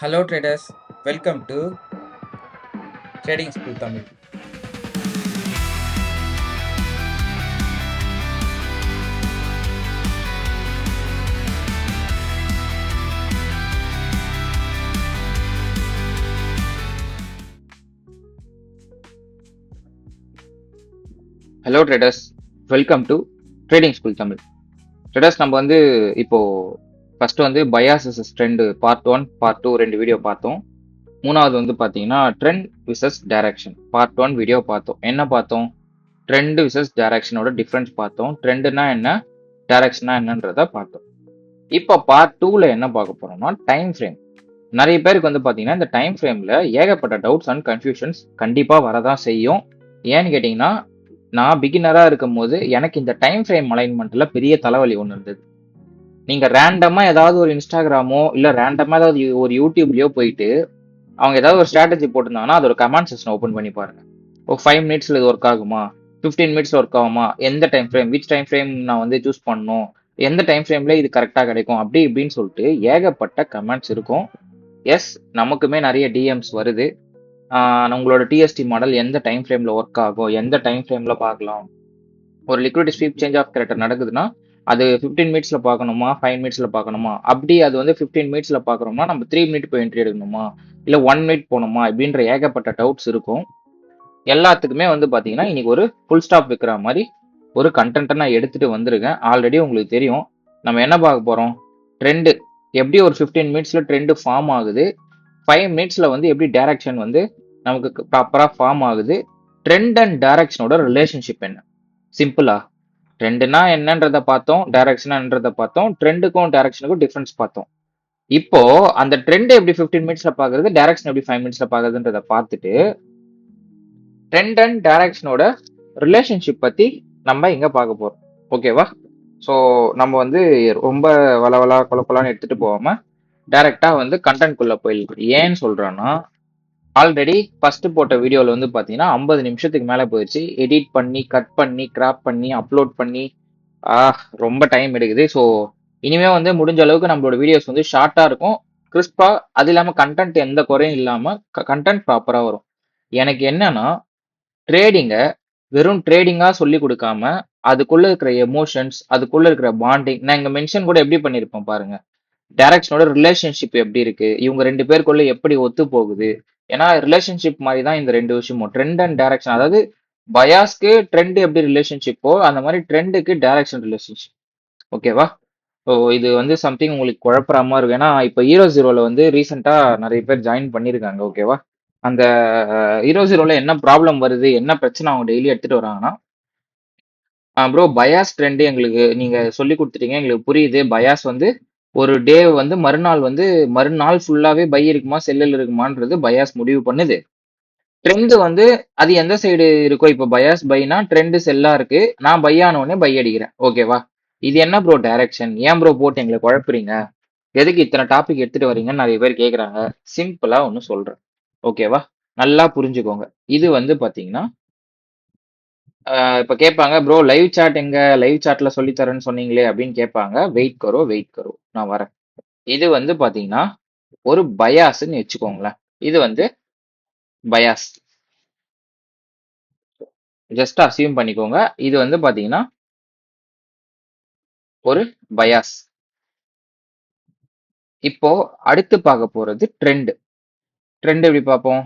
Hello traders, welcome to Trading School Tamil. Hello traders, welcome to trading school Tamil. Traders, நம்ம இப்போ first bias trend part 1 part 2 ரெண்டு video பார்த்தோம். மூணாவது பார்த்தீங்கன்னா trend versus direction part 1 video பார்த்தோம். என்ன பார்த்தோம்? ட்ரெண்ட் விசஸ் டைரக்ஷனோட டிஃபரன்ஸ் பார்த்தோம். ட்ரெண்டுனா என்ன, டைரக்ஷனா என்னன்றத பார்த்தோம். இப்போ பார்ட் 2ல என்ன பார்க்க போறோம்னா டைம் ஃப்ரேம். நிறைய பேருக்கு பார்த்தீங்கன்னா இந்த டைம் ஃப்ரேம்ல ஏகப்பட்ட டவுட்ஸ் அண்ட் கன்ஃபியூஷன்ஸ் கண்டிப்பா வரதான் செய்யும். ஏன்னு கேட்டீங்கன்னா, நான் பிகினரா இருக்கும்போது எனக்கு இந்த டைம் ஃப்ரேம் அலைன்மெண்ட்ல பெரிய தலைவலி ஒன்று இருந்தது. நீங்க ரேண்டமா ஏதாவது ஒரு இன்ஸ்டாகிராமோ இல்ல ரேண்டமா ஏதாவது ஒரு யூடியூப்லயோ போயிட்டு அவங்க ஏதாவது ஒரு ஸ்ட்ராட்டஜி போட்டிருந்தாங்கன்னா அதோட கமெண்ட் செக்ஷன் ஓப்பன் பண்ணி பாருங்க. ஒரு 5 மினிட்ஸ்ல இது ஒர்க் ஆகுமா, 15 மினிட்ஸ்ல ஒர்க் ஆகுமா, எந்த time frame, which time frame நான் சூஸ் பண்ணணும், எந்த டைம் ஃப்ரேம்ல இது கரெக்டா கிடைக்கும், அப்படி இப்படின்னு சொல்லிட்டு ஏகப்பட்ட கமெண்ட்ஸ் இருக்கும். எஸ், நமக்குமே நிறைய டிஎம்ஸ் வருது. உங்களோட டிஎஸ்டி மாடல் எந்த டைம் ஃப்ரேம்ல ஒர்க் ஆகும், எந்த டைம் ஃப்ரேம்ல பார்க்கலாம், ஒரு liquid sweep change of character நடக்குதுன்னா அது 15 மினிட்ஸ்ல பார்க்கணுமா, 5 மினிட்ஸ்ல பார்க்கணுமா, அப்படி அது 15 மினிட்ஸ்ல பார்க்கணும்னா நம்ம 3 மினிட் போய் என்ட்ரி எடுக்கணுமா, இல்ல 1 மினிட் போகணுமா, இப்படின்ற ஏகப்பட்ட டவுட்ஸ் இருக்கும். எல்லாத்துக்குமே பாத்தீங்கன்னா இன்னைக்கு ஒரு ஃபுல் ஸ்டாப் வைக்கிற மாதிரி ஒரு கண்டென்ட்டை நான் எடுத்துட்டு வந்திருக்கேன். ஆல்ரெடி உங்களுக்கு தெரியும் நம்ம என்ன பார்க்க போறோம். ட்ரெண்டு எப்படி ஒரு 15 மினிட்ஸ்ல ட்ரெண்டு ஃபார்ம் ஆகுது, 5 மினிட்ஸ்ல எப்படி டைரக்ஷன் நமக்கு ப்ராப்பரா ஃபார்ம் ஆகுது, ட்ரெண்ட் அண்ட் டைரக்ஷனோட ரிலேஷன்ஷிப் என்ன. சிம்பிளா ட்ரெண்டுனா என்னன்றத பார்த்தோம், டைரக்ஷனான்றத பார்த்தோம், ட்ரெண்டுக்கும் டைரக்ஷனுக்கும் டிஃபரன்ஸ் பார்த்தோம். இப்போ அந்த ட்ரெண்ட் எப்படி 15 மினிட்ஸ்ல பாக்குறது, டைரக்ஷன் எப்படி 5 மினிட்ஸ்ல பாக்குறதுன்றத பார்த்துட்டு ட்ரெண்ட் அண்ட் டைரக்ஷனோட ரிலேஷன்ஷிப் பத்தி நம்ம இங்க பார்க்க போறோம். ஓகேவா? ஸோ நம்ம ரொம்ப வளவலா கொலக்கொலான்னு எடுத்துட்டு போகாம டைரக்டா கண்டென்ட் குள்ள போயிடலாம். ஏன்னு சொல்றேன்னா, ஆல்ரெடி ஃபர்ஸ்ட் போட்ட வீடியோல பாத்தீங்கன்னா 50 நிமிஷத்துக்கு மேல போயிடுச்சு. எடிட் பண்ணி, கட் பண்ணி, கிராப் பண்ணி, அப்லோட் பண்ணி ரொம்ப டைம் எடுக்குது. ஸோ இனிமே முடிஞ்ச அளவுக்கு நம்மளோட வீடியோஸ் ஷார்ட்டா இருக்கும், கிறிஸ்பா, அது இல்லாம கண்டென்ட் எந்த குறையும் இல்லாம கண்டென்ட் ப்ராப்பரா வரும். எனக்கு என்னன்னா, ட்ரேடிங்கை வெறும் ட்ரேடிங்கா சொல்லி கொடுக்காம அதுக்குள்ள இருக்கிற எமோஷன்ஸ், அதுக்குள்ள இருக்கிற பாண்டிங், நான் இங்க மென்ஷன் கூட எப்படி பண்ணிருப்பேன் பாருங்க. டைரக்ஷனோட ரிலேஷன்ஷிப் எப்படி இருக்கு, இவங்க ரெண்டு பேருக்குள்ள எப்படி ஒத்து போகுது. ஏன்னா ரிலேஷன்ஷிப் மாதிரி தான் இந்த ரெண்டு விஷயமும், ட்ரெண்ட் அண்ட் டைரக்ஷன். அதாவது பயாஸ்க்கு ட்ரெண்ட் எப்படி ரிலேஷன்ஷிப்போ அந்த மாதிரி ட்ரெண்டுக்கு டைரக்ஷன் ரிலேஷன்ஷிப். ஓகேவா? ஸோ இது சம்திங் உங்களுக்கு குழப்பற மாதிரி இருக்கும். ஏன்னா இப்போ ஹீரோ ஜீரோல ரீசெண்டா நிறைய பேர் ஜாயின் பண்ணியிருக்காங்க. ஓகேவா? அந்த ஹீரோ ஜீரோல என்ன ப்ராப்ளம் வருது, என்ன பிரச்சனை அவங்க டெய்லி எடுத்துட்டு வராங்கன்னா, ப்ரோ பயாஸ் ட்ரெண்ட் எங்களுக்கு நீங்க சொல்லி கொடுத்துட்டீங்க, எங்களுக்கு புரியுது. பயாஸ் ஒரு டே மறுநாள் மறுநாள் ஃபுல்லாவே பை இருக்குமா செல்லில் இருக்குமான்றது பயாஸ் முடிவு பண்ணுது. ட்ரெண்ட் அது எந்த சைடு இருக்கோ, இப்போ பயாஸ் பைனா ட்ரெண்ட் செல்லா இருக்கு, நான் பை ஆன உடனே பை அடிக்கிறேன். ஓகேவா? இது என்ன ப்ரோ டைரக்ஷன், ஏன் ப்ரோ போட்டு எங்களை குழப்புறீங்க, எதுக்கு இத்தனை டாபிக் எடுத்துட்டு வரீங்கன்னு நிறைய பேர் கேக்குறாங்க. சிம்பிளா ஒன்னு சொல்றேன். ஓகேவா? நல்லா புரிஞ்சுக்கோங்க. இது பாத்தீங்கன்னா இப்ப கேட்பாங்க, ப்ரோ லைவ் சாட் எங்க, லைவ் சாட்ல சொல்லி தரேன்னு சொன்னீங்களே அப்படின்னு கேட்பாங்க. வெயிட் கரோ வெயிட் கரோ, நான் வரேன். இது பாத்தீங்கன்னா ஒரு பயாஸ்ன்னு வச்சுக்கோங்களேன். இது பயாஸ், ஜஸ்ட் அசியூம் பண்ணிக்கோங்க. இது பாத்தீங்கன்னா ஒரு பயாஸ். இப்போ அடுத்து பார்க்க போறது ட்ரெண்ட். ட்ரெண்ட் எப்படி பார்ப்போம்?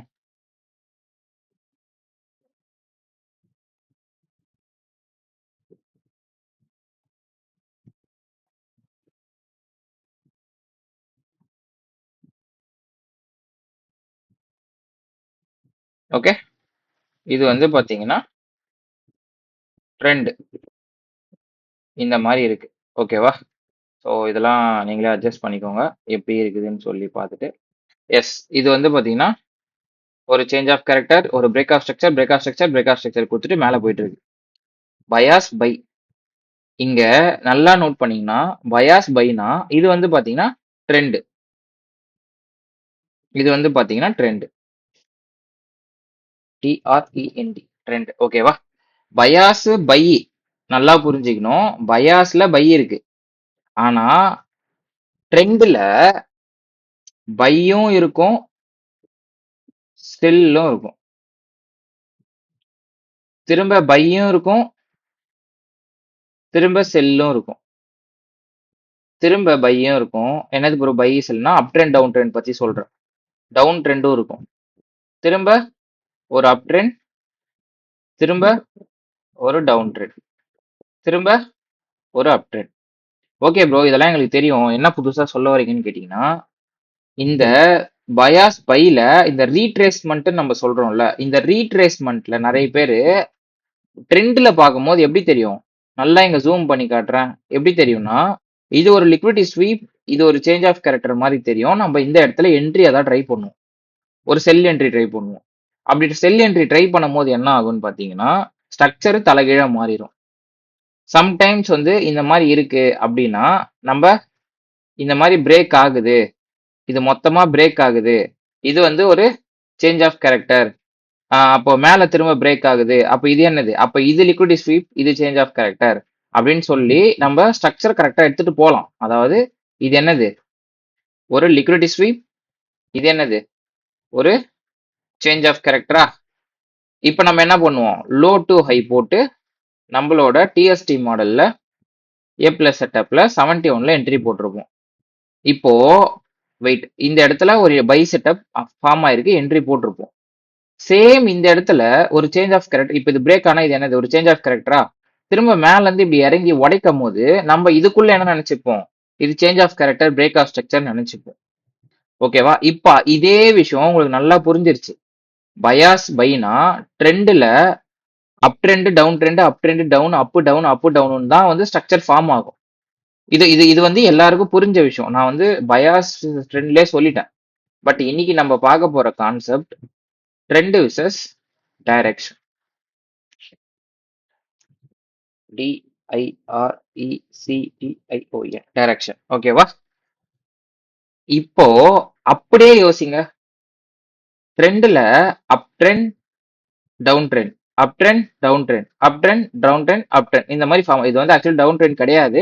ஓகே, இது பாத்தீங்கன்னா ட்ரெண்ட் இந்த மாதிரி இருக்கு. ஓகேவா? ஸோ இதெல்லாம் நீங்களே அட்ஜஸ்ட் பண்ணிக்கோங்க எப்படி இருக்குதுன்னு சொல்லி பார்த்துட்டு. எஸ், இது பாத்தீங்கன்னா ஒரு சேஞ்ச் ஆஃப் கேரக்டர், ஒரு break of structure, break of structure, break of structure கொடுத்துட்டு மேலே போயிட்டு இருக்கு. Bias buy. இங்க நல்லா நோட் பண்ணீங்கன்னா பயாஸ் பைனா இது பாத்தீங்கன்னா ட்ரெண்ட். இது பாத்தீங்கன்னா ட்ரெண்ட், டிஆர்இஎன்டி, ட்ரெண்ட். ஓகேவா? பயாஸ் பை நல்லா புரிஞ்சுக்கணும். பயாஸ்ல பை இருக்கு, ஆனா ட்ரெண்ட்ல பையும் இருக்கும், செல்லும் இருக்கும். திரும்ப பையும் இருக்கும், திரும்ப செல்லும் இருக்கும். திரும்ப பையும் இருக்கும். என்னது ப்ரோ பை செல்னா அப் ட்ரெண்ட் டவுன் ட்ரெண்ட் பத்தி சொல்றேன். டவுன் ட்ரெண்டும் இருக்கும். திரும்ப ஒரு அப் ட்ரெண்ட், திரும்ப ஒரு டவுன் ட்ரெண்ட், திரும்ப ஒரு அப் ட்ரெண்ட். ஓகே ப்ரோ, இதெல்லாம் எங்களுக்கு தெரியும். என்ன புதுசா சொல்ல வரீங்கன்னு கேட்டீங்கன்னா, இந்த பயாஸ் பைல இந்த ரீட்ரேஸ்மெண்ட் நம்ம சொல்றோம்ல, இந்த ரீட்ரேஸ்மெண்ட்ல நிறைய பேரு ட்ரெண்ட்ல பார்க்கும்போது எப்படி தெரியும்? நல்லா இங்க ஜூம் பண்ணி காட்டுறேன். எப்படி தெரியும்னா, இது ஒரு லிக்விடிட்டி ஸ்வீப், இது ஒரு சேஞ்ச் ஆஃப் கேரக்டர் மாதிரி தெரியும். நம்ம இந்த இடத்துல என்ட்ரி அதான் ட்ரை பண்ணுவோம். ஒரு செல் என்ட்ரி ட்ரை பண்ணுவோம். அப்படி செல் என்ட்ரி ட்ரை பண்ணும்போது என்ன ஆகும்னு பாத்தீங்கன்னா, ஸ்ட்ரக்சர் தலைகீழா மாறிடும். சம்டைம்ஸ் வந்து இந்த மாதிரி இருக்கு அப்படின்னா, நம்ம இந்த மாதிரி பிரேக் ஆகுது, இது மொத்தமா பிரேக் ஆகுது, இது வந்து ஒரு சேஞ்ச் ஆஃப் கேரக்டர், அப்போ மேல திரும்ப பிரேக் ஆகுது, அப்ப இது என்னது, அப்ப இது லிக்விடிட்டி ஸ்வீப், இது சேஞ்ச் ஆஃப் கேரக்டர் அப்படின்னு சொல்லி நம்ம ஸ்ட்ரக்சர் கரெக்டா எடுத்துட்டு போலாம். அதாவது இது என்னது, ஒரு லிக்விடிட்டி ஸ்வீப், இது என்னது, ஒரு சேஞ்ச் ஆஃப் கேரக்டரா. இப்ப நம்ம என்ன பண்ணுவோம், லோ டு ஹை போட்டு நம்மளோட டிஎஸ்டி மாடல்ல ஏ பிளஸ் செட்டப்ல 71ல என்ட்ரி போட்டிருப்போம். இப்போ வெயிட், இந்த இடத்துல ஒரு பை செட்டப் ஃபார்ம் ஆயிருக்கு, என்ட்ரி போட்டிருப்போம். சேம் இந்த இடத்துல ஒரு சேஞ்ச் ஆஃப் கேரக்டர், இப்போ இது பிரேக் ஆனா இது என்னது, ஒரு சேஞ்ச் ஆஃப் கேரக்டரா. திரும்ப மேல இருந்து இப்படி இறங்கி உடைக்கும் போது நம்ம இதுக்குள்ள என்ன நினைச்சுப்போம், இது change of character, break of structure நினைச்சுப்போம். ஓகேவா? இப்ப இதே விஷயம் உங்களுக்கு நல்லா புரிஞ்சிருச்சு. பயாஸ் பைனா ட்ரெண்ட்ல up trend down trend, up trend down, up down, up down தான் வந்து ஸ்ட்ரக்சர் ஃபார்ம் ஆகும். இது இது இது வந்து எல்லாருக்கும் புரிஞ்ச விஷயம். நான் வந்து பயாஸ் ட்ரெண்ட்லயே சொல்லிட்டேன். பட் இன்னைக்கு நம்ம பார்க்க போற concept trend versus direction. DIRECTION direction. ஓகேவா? இப்போ அப்படியே யோசிங்க. ட்ரெண்ட்ல up trend down trend, up trend down trend, up trend down trend, up trend, இந்த மாதிரி ஃபார்ம். இது வந்து ஆக்சுவலி டவுன் ட்ரெண்ட் கிடையாது.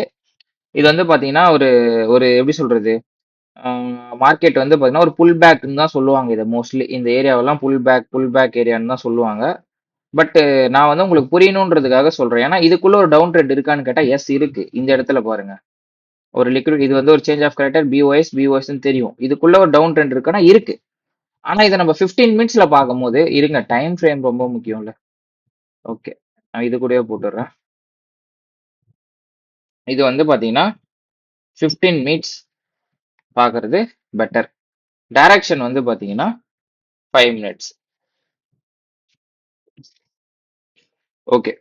இது வந்து பாத்தீங்கன்னா ஒரு ஒரு எப்படி சொல்றது, மார்க்கெட் வந்து பாத்தீங்கன்னா ஒரு புல் பேக்னு தான் சொல்லுவாங்க. இதை மோஸ்ட்லி இந்த ஏரியாவெல்லாம் புல் பேக் ஏரியான்னு தான் சொல்லுவாங்க. பட் நான் வந்து உங்களுக்கு புரியணுன்றதுக்காக சொல்றேன். ஏன்னா இதுக்குள்ள ஒரு டவுன் ட்ரெண்ட் இருக்கான்னு கேட்டா எஸ் இருக்கு. இந்த இடத்துல பாருங்க, ஒரு லிக்விட், இது வந்து ஒரு சேஞ்ச் ஆஃப் கேரக்டர், பிஓஎஸ் தெரியும். இதுக்குள்ள ஒரு டவுன் ட்ரெண்ட் இருக்குன்னா இருக்கு. ஆனா இதை நம்ம 15 மினிட்ஸ்ல பார்க்கும்போது, இருங்க டைம் ஃப்ரேம் ரொம்ப முக்கியம்ல. ஓகே, நான் இது கூடயே போட்டுடுறேன். இது வந்து பாத்தீங்கன்னா 15 மினிட்ஸ் பார்க்கறது பெட்டர். டைரக்ஷன் வந்து பாத்தீங்கன்னா 5 மினிட்ஸ். ஓகே,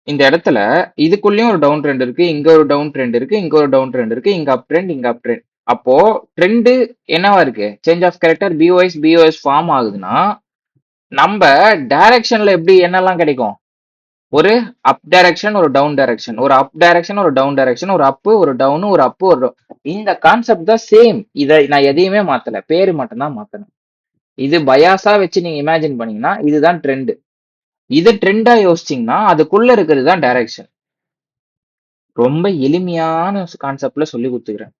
இந்த இடத்துல இதுக்குள்ளேயும் ஒரு டவுன் ட்ரெண்ட் இருக்கு, இங்க ஒரு டவுன் ட்ரெண்ட் இருக்கு, இங்க ஒரு டவுன் ட்ரெண்ட் இருக்கு, இங்க அப் ட்ரெண்ட், இங்க அப் ட்ரெண்ட். அப்போ ட்ரெண்ட் என்னவா இருக்கு, change of character, BOS form ஆகுதுன்னா நம்ம டைரக்ஷன்ல எப்படி என்னெல்லாம் கிடைக்கும், ஒரு அப் டைரக்ஷன், ஒரு டவுன் டைரக்ஷன், ஒரு அப் டைரக்ஷன், ஒரு டவுன் டைரக்ஷன், ஒரு அப், ஒரு டவுன், ஒரு அப், ஒரு down. இந்த கான்செப்ட் தான் சேம். இதை நான் எதையுமே மாத்தல, பேரு மட்டும் தான் மாத்தணும். இது பயாஸா வச்சு நீங்க இமேஜின் பண்ணீங்கன்னா இதுதான் ட்ரெண்ட். இது ட்ரெண்டா யோசிச்சீங்கன்னா அதுக்குள்ள இருக்கிறது தான் டைரக்ஷன். ரொம்ப எளிமையான கான்செப்ட்ல சொல்லி கொடுத்துக்கிறேன்.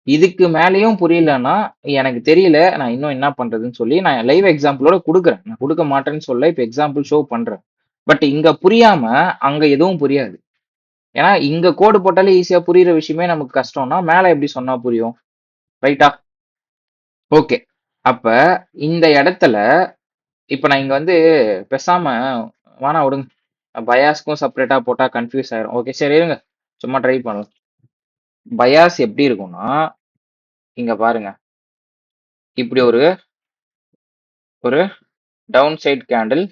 இதுக்கு மேலேயும் புரியலன்னா எனக்கு தெரியல, நான் இன்னும் என்ன பண்றதுன்னு சொல்லி நான் லைவ் எக்ஸாம்பிளோட கொடுக்குறேன். நான் கொடுக்க மாட்டேன்னு சொல்ல, இப்ப எக்ஸாம்பிள் ஷோ பண்றேன். பட் இங்க புரியாம அங்க எதுவும் புரியாது. ஏன்னா இங்க கோடு போட்டாலே ஈஸியா புரியுற விஷயமே நமக்கு கஷ்டம்னா மேல எப்படி சொன்னா புரியும், ரைட்டா? ஓகே, அப்ப இந்த இடத்துல இப்ப நான் இங்க வந்து பேசாம வேணா விடுங்க, பயாஸ்க்கும் செப்பரேட்டா போட்டா கன்ஃபியூஸ் ஆயிரும். ஓகே சரி இருங்க, சும்மா ட்ரை பண்ணலாம். பயாஸ் எப்படி இருக்கும்னா, இங்க பாருங்க, இப்படி ஒரு ஒரு டவுன் சைட் கேண்டில்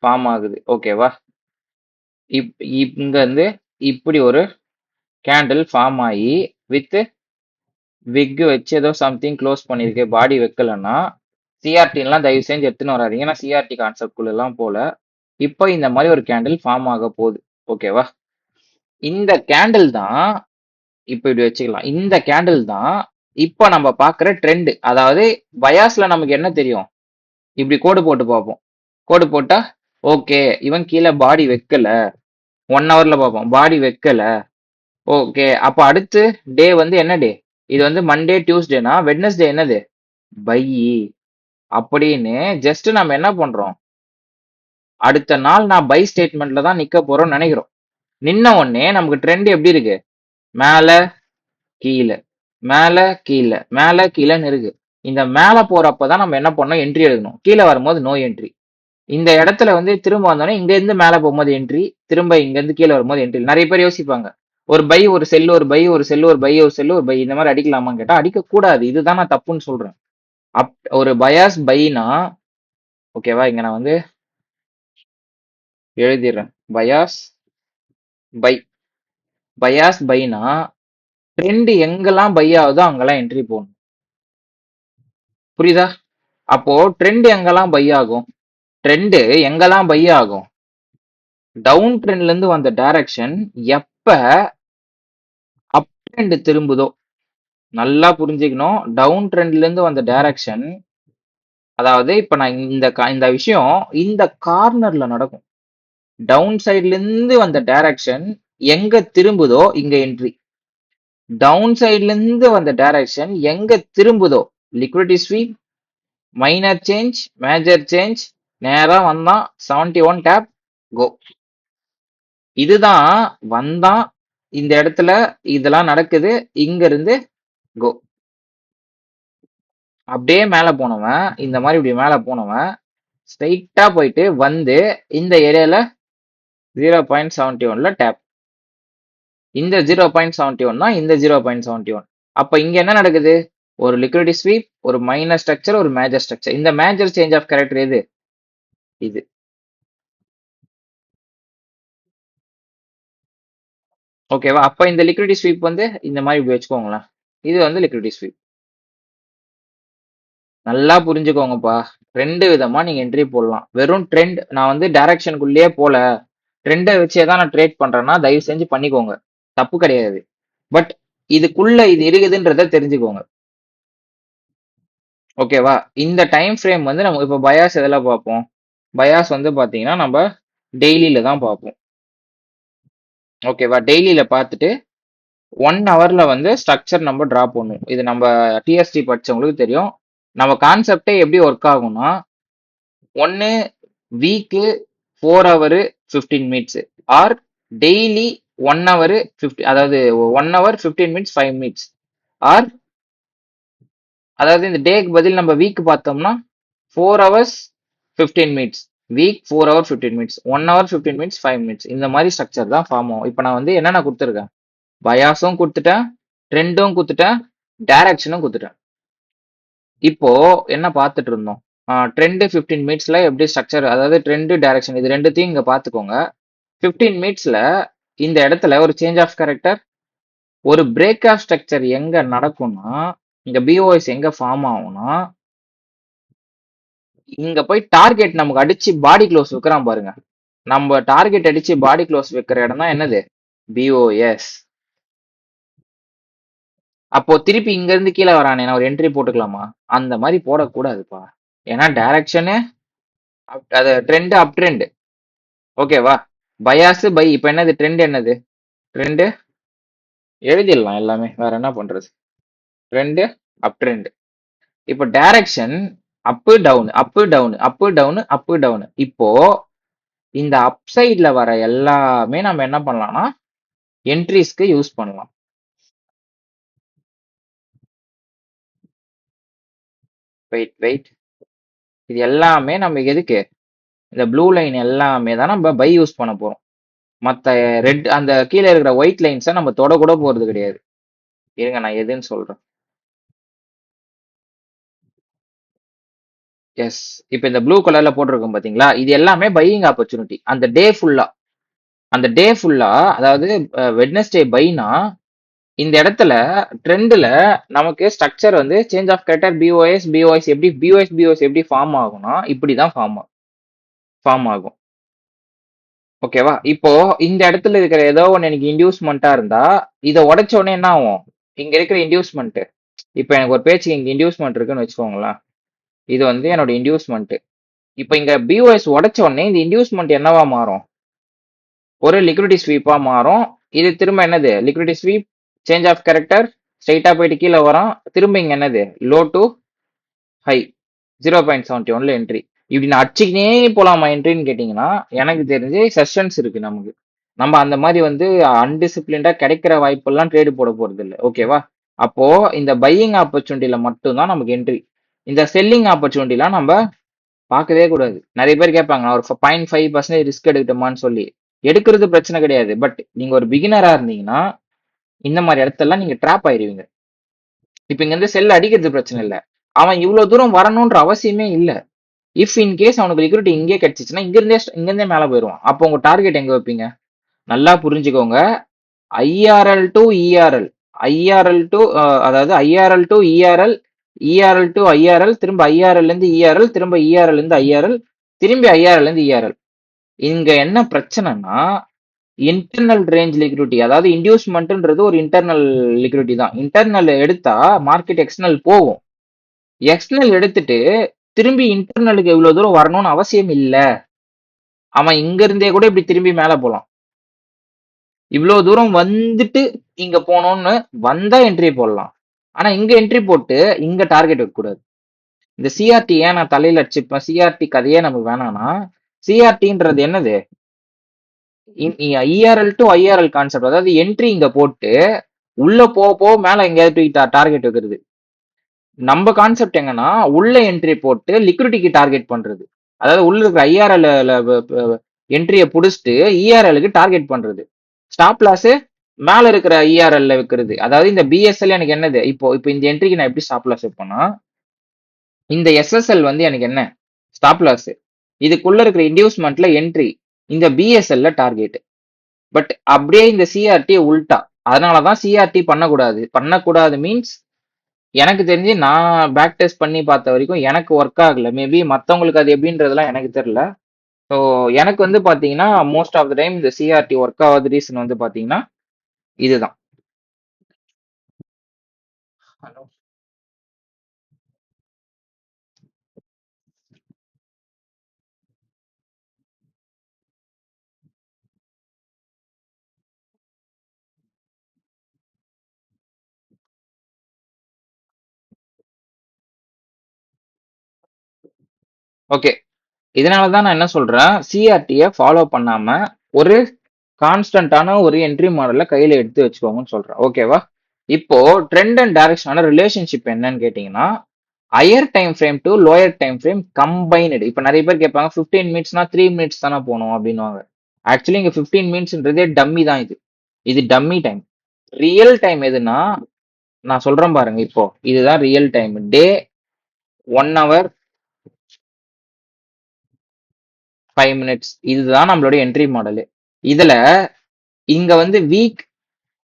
ஃபார்ம் ஆகுது. ஓகேவா? இங்க இருந்து இப்படி ஒரு கேண்டில் ஃபார்ம் ஆகி வித் விக் வச்சு ஏதோ சம்திங் க்ளோஸ் பண்ணிருக்கு, பாடி வைக்கலன்னா சிஆர்டிலாம் தயவு செஞ்சு எடுத்துன்னு வராதீங்க. ஏன்னா சிஆர்டி கான்செப்ட் குள்ள எல்லாம் போல. இப்போ இந்த மாதிரி ஒரு கேண்டில் ஃபார்ம் ஆக போகுது. ஓகேவா? இந்த கேண்டில் தான், இப்போ இப்படி வச்சுக்கலாம், இந்த கேண்டில் தான் இப்போ நம்ம பார்க்குற ட்ரெண்ட். அதாவது பயாஸ்ல நமக்கு என்ன தெரியும், இப்படி கோடு போட்டு பார்ப்போம். கோடு போட்டா ஓகே இவன் கீழே பாடி வைக்கல, 1 ஹவர்ல பார்ப்போம் பாடி வைக்கல. ஓகே, அப்போ அடுத்து டே வந்து என்ன டே, இது வந்து மண்டே டியூஸ்டேனா வெட்னஸ்டே என்னது, பை அப்படின்னு ஜஸ்ட் நம்ம என்ன பண்றோம்? அடுத்த நாள் நான் பை ஸ்டேட்மெண்ட்ல தான் நிக்க போறோம்னு நினைக்கிறோம். நின்ன உடனே நமக்கு ட்ரெண்ட் எப்படி இருக்கு? மேல கீழ மேல கீழ மேல கீழன்னு இருக்கு. இந்த மேல போறப்ப தான் நம்ம என்ன பண்ணோம்? என்ட்ரி எழுதணும். கீழ வரும்போது நோ என்ட்ரி. இந்த இடத்துல வந்து திரும்ப வந்தோடனே இங்க இருந்து மேல போகும்போது என்ட்ரி, திரும்ப இங்க இருந்து கீழ வரும்போது என்ட்ரி. நிறைய பேர் யோசிப்பாங்க. ஒரு பை ஒரு செல் ஒரு பை ஒரு செல் ஒரு பை ஒரு செல் ஒரு பை இந்த மாதிரி அடிக்கலாமான்னு கேட்டா அடிக்க கூடாது. இதுதான் நான் தப்புன்னு சொல்றேன். ஒரு பயாஸ் பைனா ஓகேவா? இங்க நான் வந்து எழுதிடுறேன். பயாஸ் பை பயாஸ் பைனா ட்ரெண்ட் எங்கெல்லாம் பை ஆகுதோ அங்கெல்லாம் என்ட்ரி போடணும். புரியுதா? அப்போ ட்ரெண்ட் எங்கெல்லாம் பை ஆகும்? ட்ரெண்ட் எங்கெல்லாம் பை ஆகும்? டவுன் ட்ரெண்ட்ல இருந்து வந்த டைரக்ஷன் எப்ப அப் ட்ரெண்ட் திரும்புதோ, நல்லா புரிஞ்சுக்கணும். டவுன் ட்ரெண்ட்ல இருந்து வந்த டைரக்ஷன், அதாவது இப்ப நான் இந்த விஷயம் இந்த கார்னர்ல நடக்கும். டவுன் சைட்ல இருந்து வந்த டைரக்ஷன் எங்க திரும்புதோ இங்க என்ட்ரி. டவுன் சைட்ல இருந்து வந்த டைரக்ஷன் எங்க திரும்புதோ liquidity sweep, minor change, major change, நேரா வந்தான் 71 டேப் கோ. இதுதான் வந்தான், இந்த இடத்துல இதெல்லாம் நடக்குது, இங்க இருந்து கோ. அப்படியே மேல போனவன், இந்த மாதிரி இப்படி மேல போனவன் ஸ்ட்ரைட்டா போயிட்டு வந்து இந்த ஏரியால 0.71ல டேப். இந்த 0.71 தான் இந்த 0.71. அப்ப இங்க என்ன நடக்குது? ஒரு லிக்விடிட்டி ஸ்வீப், ஒரு மைனர் ஸ்ட்ரக்சர், ஒரு மேஜர் ஸ்ட்ரக்சர். இந்த மேஜர் சேஞ்ச் ஆஃப் கேரக்டர் எது? இது. ஓகேவா? அப்ப இந்த லிக்விடிட்டி ஸ்வீப் வந்து இந்த மாதிரி இப்படி வச்சுக்கோங்களேன். இது வந்து லிக்விடிட்டி ஸ்வீப். நல்லா புரிஞ்சுக்கோங்கப்பா. ரெண்டு விதமா நீங்க என்ட்ரி போடலாம். வெறும் ட்ரெண்ட் நான் வந்து டைரக்ஷனுக்குள்ளேயே போல, ட்ரெண்டை வச்சே தான் நான் ட்ரேட் பண்றேன்னா தயவு செஞ்சு பண்ணிக்கோங்க. தப்பு கிடையாது. பட் இதுக்குள்ள இது இருக்குதுன்றத தெரிஞ்சுக்கோங்க. ஓகேவா? இந்த டைம் ஃப்ரேம் வந்து நம்ம இப்போ பயாஸ் எதுல பார்ப்போம்? பயாஸ் வந்து பாத்தீங்கன்னா நம்ம டெய்லியில தான் பார்ப்போம். ஓகேவா? டெய்லியில பார்த்துட்டு 1 ஹவர்ல வந்து ஸ்ட்ரக்சர் நம்ம டிரா பண்ணுவோம். இது நம்ம டிஎஸ்டி படிச்சவங்களுக்கு தெரியும். நம்ம கான்செப்டே எப்படி ஒர்க் ஆகும்னா, ஒன்னு week 4 hour 15 minutes hour daily 1 hour 50, அதாவது 1 ஹவர் 15 மினிட்ஸ் 5 மினிட்ஸ் ஆர், அதாவது இந்த டேக்கு பதில் நம்ம வீக் பார்த்தோம்னா 4 hours 15 minutes, week 4 hour 15 minutes, 1 hour 15 minutes 5 minutes, இந்த மாதிரி ஸ்ட்ரக்சர் தான் ஃபார்ம் ஆகும். இப்போ நான் வந்து என்னென்ன கொடுத்துருக்கேன்? பயாஸும் கொடுத்துட்டேன், ட்ரெண்டும் கொடுத்துட்டேன், டைரக்ஷனும் கொடுத்துட்டேன். இப்போ என்ன பார்த்துட்டு இருந்தோம்? ட்ரெண்ட் 15 மினிட்ஸ்ல எப்படி ஸ்ட்ரக்சர், அதாவது ட்ரெண்ட் டைரக்ஷன் இது ரெண்டுத்தையும் இங்க பார்த்துக்கோங்க. 15 மினிட்ஸ்ல இந்த இடத்துல ஒரு சேஞ்ச் ஆஃப் கேரக்டர், ஒரு பிரேக் ஆஃப் ஸ்ட்ரக்சர் எங்க நடக்கும்னா, இங்க பிஓஎஸ் எங்க ஃபார்ம் ஆகும்னா, இங்க போய் டார்கெட் நமக்கு அடிச்சு பாடி க்ளோஸ் வைக்கிறான் பாருங்க. நம்ம டார்கெட் அடிச்சு பாடி க்ளோஸ் வைக்கிற இடம் தான் என்னது? பிஓஎஸ். அப்போ திருப்பி இங்க இருந்து கீழே வரானே, நான் ஒரு என்ட்ரி போட்டுக்கலாமா? அந்த மாதிரி போடக்கூடாதுப்பா. ஏன்னா டைரக்ஷனு அது ட்ரெண்ட் அப் ட்ரெண்ட். ஓகேவா? Bias buy. இப்போ என்னது ட்ரெண்ட்? என்னது ட்ரெண்ட்? எழுதிடலாம் எல்லாமே, வேற என்ன பண்றது? Trend up trend. இப்போ டைரக்ஷன் அப்பு டவுன் அப்பு டவுன் அப்பு டவுன் அப்பு டவுன். இப்போ இந்த அப் சைட்ல வர எல்லாமே நம்ம என்ன பண்ணலாம்னா என்ட்ரிஸ்க்கு யூஸ் பண்ணலாம். வெயிட் வெயிட், இது எல்லாமே நம்ம எதுக்கு? இந்த ப்ளூ லைன் எல்லாமே தான் நம்ம பை யூஸ் பண்ண போறோம். மத்த ரெட் அந்த கீழே இருக்கிற ஒயிட் லைன்ஸை நம்ம தொட கூட போறது கிடையாது. இருங்க நான் எதுன்னு சொல்றேன். எஸ், இப்போ இந்த ப்ளூ கலர்ல போட்டிருக்கோம் பாத்தீங்களா? இது எல்லாமே பையிங் ஆப்பர்ச்சுனிட்டி அந்த டே ஃபுல்லா. அந்த டே ஃபுல்லா, அதாவது வெட்னஸ்டே பைனா இந்த இடத்துல ட்ரெண்ட்ல நமக்கு ஸ்ட்ரக்சர் வந்து change of character BOS BOS எப்படி பிஓஎஸ் எப்படி ஃபார்ம் ஆகும்னா இப்படிதான் ஃபார்ம் ஆகும். ஓகேவா? இப்போ இந்த இடத்துல இருக்கிற ஏதோ ஒன்று எனக்கு இன்டியூஸ்மெண்ட்டா இருந்தா இதை உடைச்ச உடனே என்ன ஆகும்? இங்க இருக்கிற இன்டியூஸ்மெண்ட், இப்போ எனக்கு ஒரு பேச்சுக்கு இங்க இன்டியூஸ்மெண்ட் இருக்குன்னு வச்சுக்கோங்களேன். இது வந்து என்னோட இன்டியூஸ்மெண்ட். இப்போ இங்க பிஓஎஸ் உடைச்ச உடனே இந்த இன்டியூஸ்மெண்ட் என்னவா மாறும்? ஒரு லிக்விடிட்டி ஸ்வீப்பா மாறும். இது திரும்ப என்னது? Liquidity sweep, change of character, ஸ்ட்ரைட்டா போயிட்டு கீழே வரும். திரும்ப இங்க என்னது? லோ டு ஹை 0.71ல என்ட்ரி. இப்படி நான் அடிச்சுக்கினே போலாமா என்ட்ரின்னு கேட்டிங்கன்னா எனக்கு தெரிஞ்சு செஷன்ஸ் இருக்கு நமக்கு. நம்ம அந்த மாதிரி வந்து அன்டிசிப்ளின்டா கிடைக்கிற வாய்ப்பெல்லாம் ட்ரேடு போட போறது இல்லை. ஓகேவா? அப்போ இந்த பையிங் ஆப்பர்ச்சுனிட்டியில மட்டும்தான் நமக்கு என்ட்ரி. இந்த செல்லிங் ஆப்பர்ச்சுனிட்டிலாம் நம்ம பார்க்கவே கூடாது. நிறைய பேர் கேட்பாங்க நான் ஒரு 0.5% ரிஸ்க் எடுக்கட்டுமான்னு சொல்லி. எடுக்கிறது பிரச்சனை கிடையாது. பட் நீங்க ஒரு பிகினரா இருந்தீங்கன்னா இந்த மாதிரி இடத்தெல்லாம் நீங்க ட்ராப் ஆயிருவீங்க. இப்ப இங்க இருந்து செல் அடிக்கிறது பிரச்சனை இல்ல. அவன் இவ்வளவு தூரம் வரணும்ன்ற அவசியமே இல்ல. இஃப் இன் கேஸ் அவனுக்கு லிக்விடிட்டி இங்கே கிடைச்சிச்சுன்னா இங்க இருந்தே மேல போயிருவான். அப்போ உங்க டார்கெட் எங்க வைப்பீங்க? நல்லா புரிஞ்சுக்கோங்க. IRL to ERL, IRL to அதாவது IRL to ERL, ERL to IRL, திரும்ப ஐஆர்எல் இருந்து இஆர்எல், திரும்ப இஆர்எல் இருந்து ஐஆர்எல், திரும்பி ஐஆர்எல் இருந்து இஆர்எல். இங்க என்ன பிரச்சனைனா இன்டர்னல் ரேஞ்ச் லிக்விடிட்டி, அதாவது இன்டியூஸ்மெண்ட்ன்றது ஒரு இன்டர்னல் லிக்விடிட்டி தான். இன்டர்னல் எடுத்தா மார்க்கெட் எக்ஸ்டர்னல் போகும். எக்ஸ்டர்னல் எடுத்துட்டு திரும்பி இன்டர்னலுக்கு எவ்வளவு தூரம் வரணும்னு அவசியம் இல்ல. அவன் இங்க இருந்தே கூட இப்படி திரும்பி மேல போலாம். இவ்வளவு தூரம் வந்துட்டு இங்க போனோம்னு வந்தா என்ட்ரி போடலாம். ஆனா இங்க என்ட்ரி போட்டு இங்க டார்கெட் வைக்க கூடாது. இந்த சிஆர்டி ஏன் நான் தலையில அடிச்சுப்பேன், சிஆர்டி கதையே நமக்கு வேணாம்னா, சிஆர்டின்றது என்னது? IRL to IRL concept. அதாவது என்ட்ரி இங்க போட்டு உள்ள போக போக மேல எங்கேயாவது தூக்கி டார்கெட் வைக்கிறது. நம்ம கான்செப்ட் எங்கன்னா உள்ள என்ட்ரி போட்டு லிக்விடிட்டிக்கு டார்கெட் பண்றது. அதாவது உள்ள இருக்கிற ஐஆர்எல் என்ட்ரியை புடிச்சிட்டு இஆர்எலுக்கு டார்கெட் பண்றது. ஸ்டாப் லாஸ் மேல இருக்கிற இஆர்எல்ல வைக்கிறது. அதாவது இந்த பிஎஸ்எல் எனக்கு என்னது? இப்போ இப்போ இந்த என்ட்ரிக்கு நான் எப்படி ஸ்டாப் லாஸ் வைப்பேன்னா, இந்த எஸ்எஸ்எல் வந்து எனக்கு என்ன? Stop loss. இதுக்குள்ள இருக்கிற இன்டியூஸ்மெண்ட்ல என்ட்ரி, இந்த பிஎஸ்எல்ல டார்கெட். பட் அப்படியே இந்த சிஆர்டி உல்டா. அதனாலதான் சிஆர்டி பண்ணக்கூடாது. பண்ணக்கூடாது மீன்ஸ் எனக்கு தெரிஞ்சு நான் பேக் டெஸ்ட் பண்ணி பார்த்த வரைக்கும் எனக்கு ஒர்க் ஆகல. மேபி மத்தவங்களுக்கு அது எப்படின்றதெல்லாம் எனக்கு தெரியல. ஸோ எனக்கு வந்து பாத்தீங்கன்னா மோஸ்ட் ஆஃப் த டைம் இந்த சிஆர்டி ஒர்க் ஆகாத ரீசன் வந்து பாத்தீங்கன்னா இதுதான். ஓகே, இதனாலதான் நான் என்ன சொல்றேன், சிஆர்டியை ஃபாலோ பண்ணாம ஒரு கான்ஸ்டன்டான ஒரு என்ட்ரி மாடலை கையில எடுத்து வச்சுக்கோங்கன்னு சொல்றேன். ஓகேவா? இப்போ ட்ரெண்ட் அண்ட் டைரக்ஷனான ரிலேஷன்ஷிப் என்னன்னு கேட்டீங்கன்னா, higher time frame to lower time frame combined. இப்போ நிறைய பேர் கேட்பாங்க 15 மினிட்ஸ்னா 3 மினிட்ஸ் தானே போகணும் அப்படின்னுவாங்க. ஆக்சுவலி இங்க 15 மினிட்ஸ்ன்றதே டம்மி தான். இது டம்மி டைம். ரியல் டைம் எதுனா நான் சொல்றேன் பாருங்க. இப்போ இதுதான் ரியல் டைம். டே 1 ஹவர் 5 மினிட்ஸ். இதுதான் நம்மளோட என்ட்ரி மாடலு. இதுல இங்க வந்து வீக்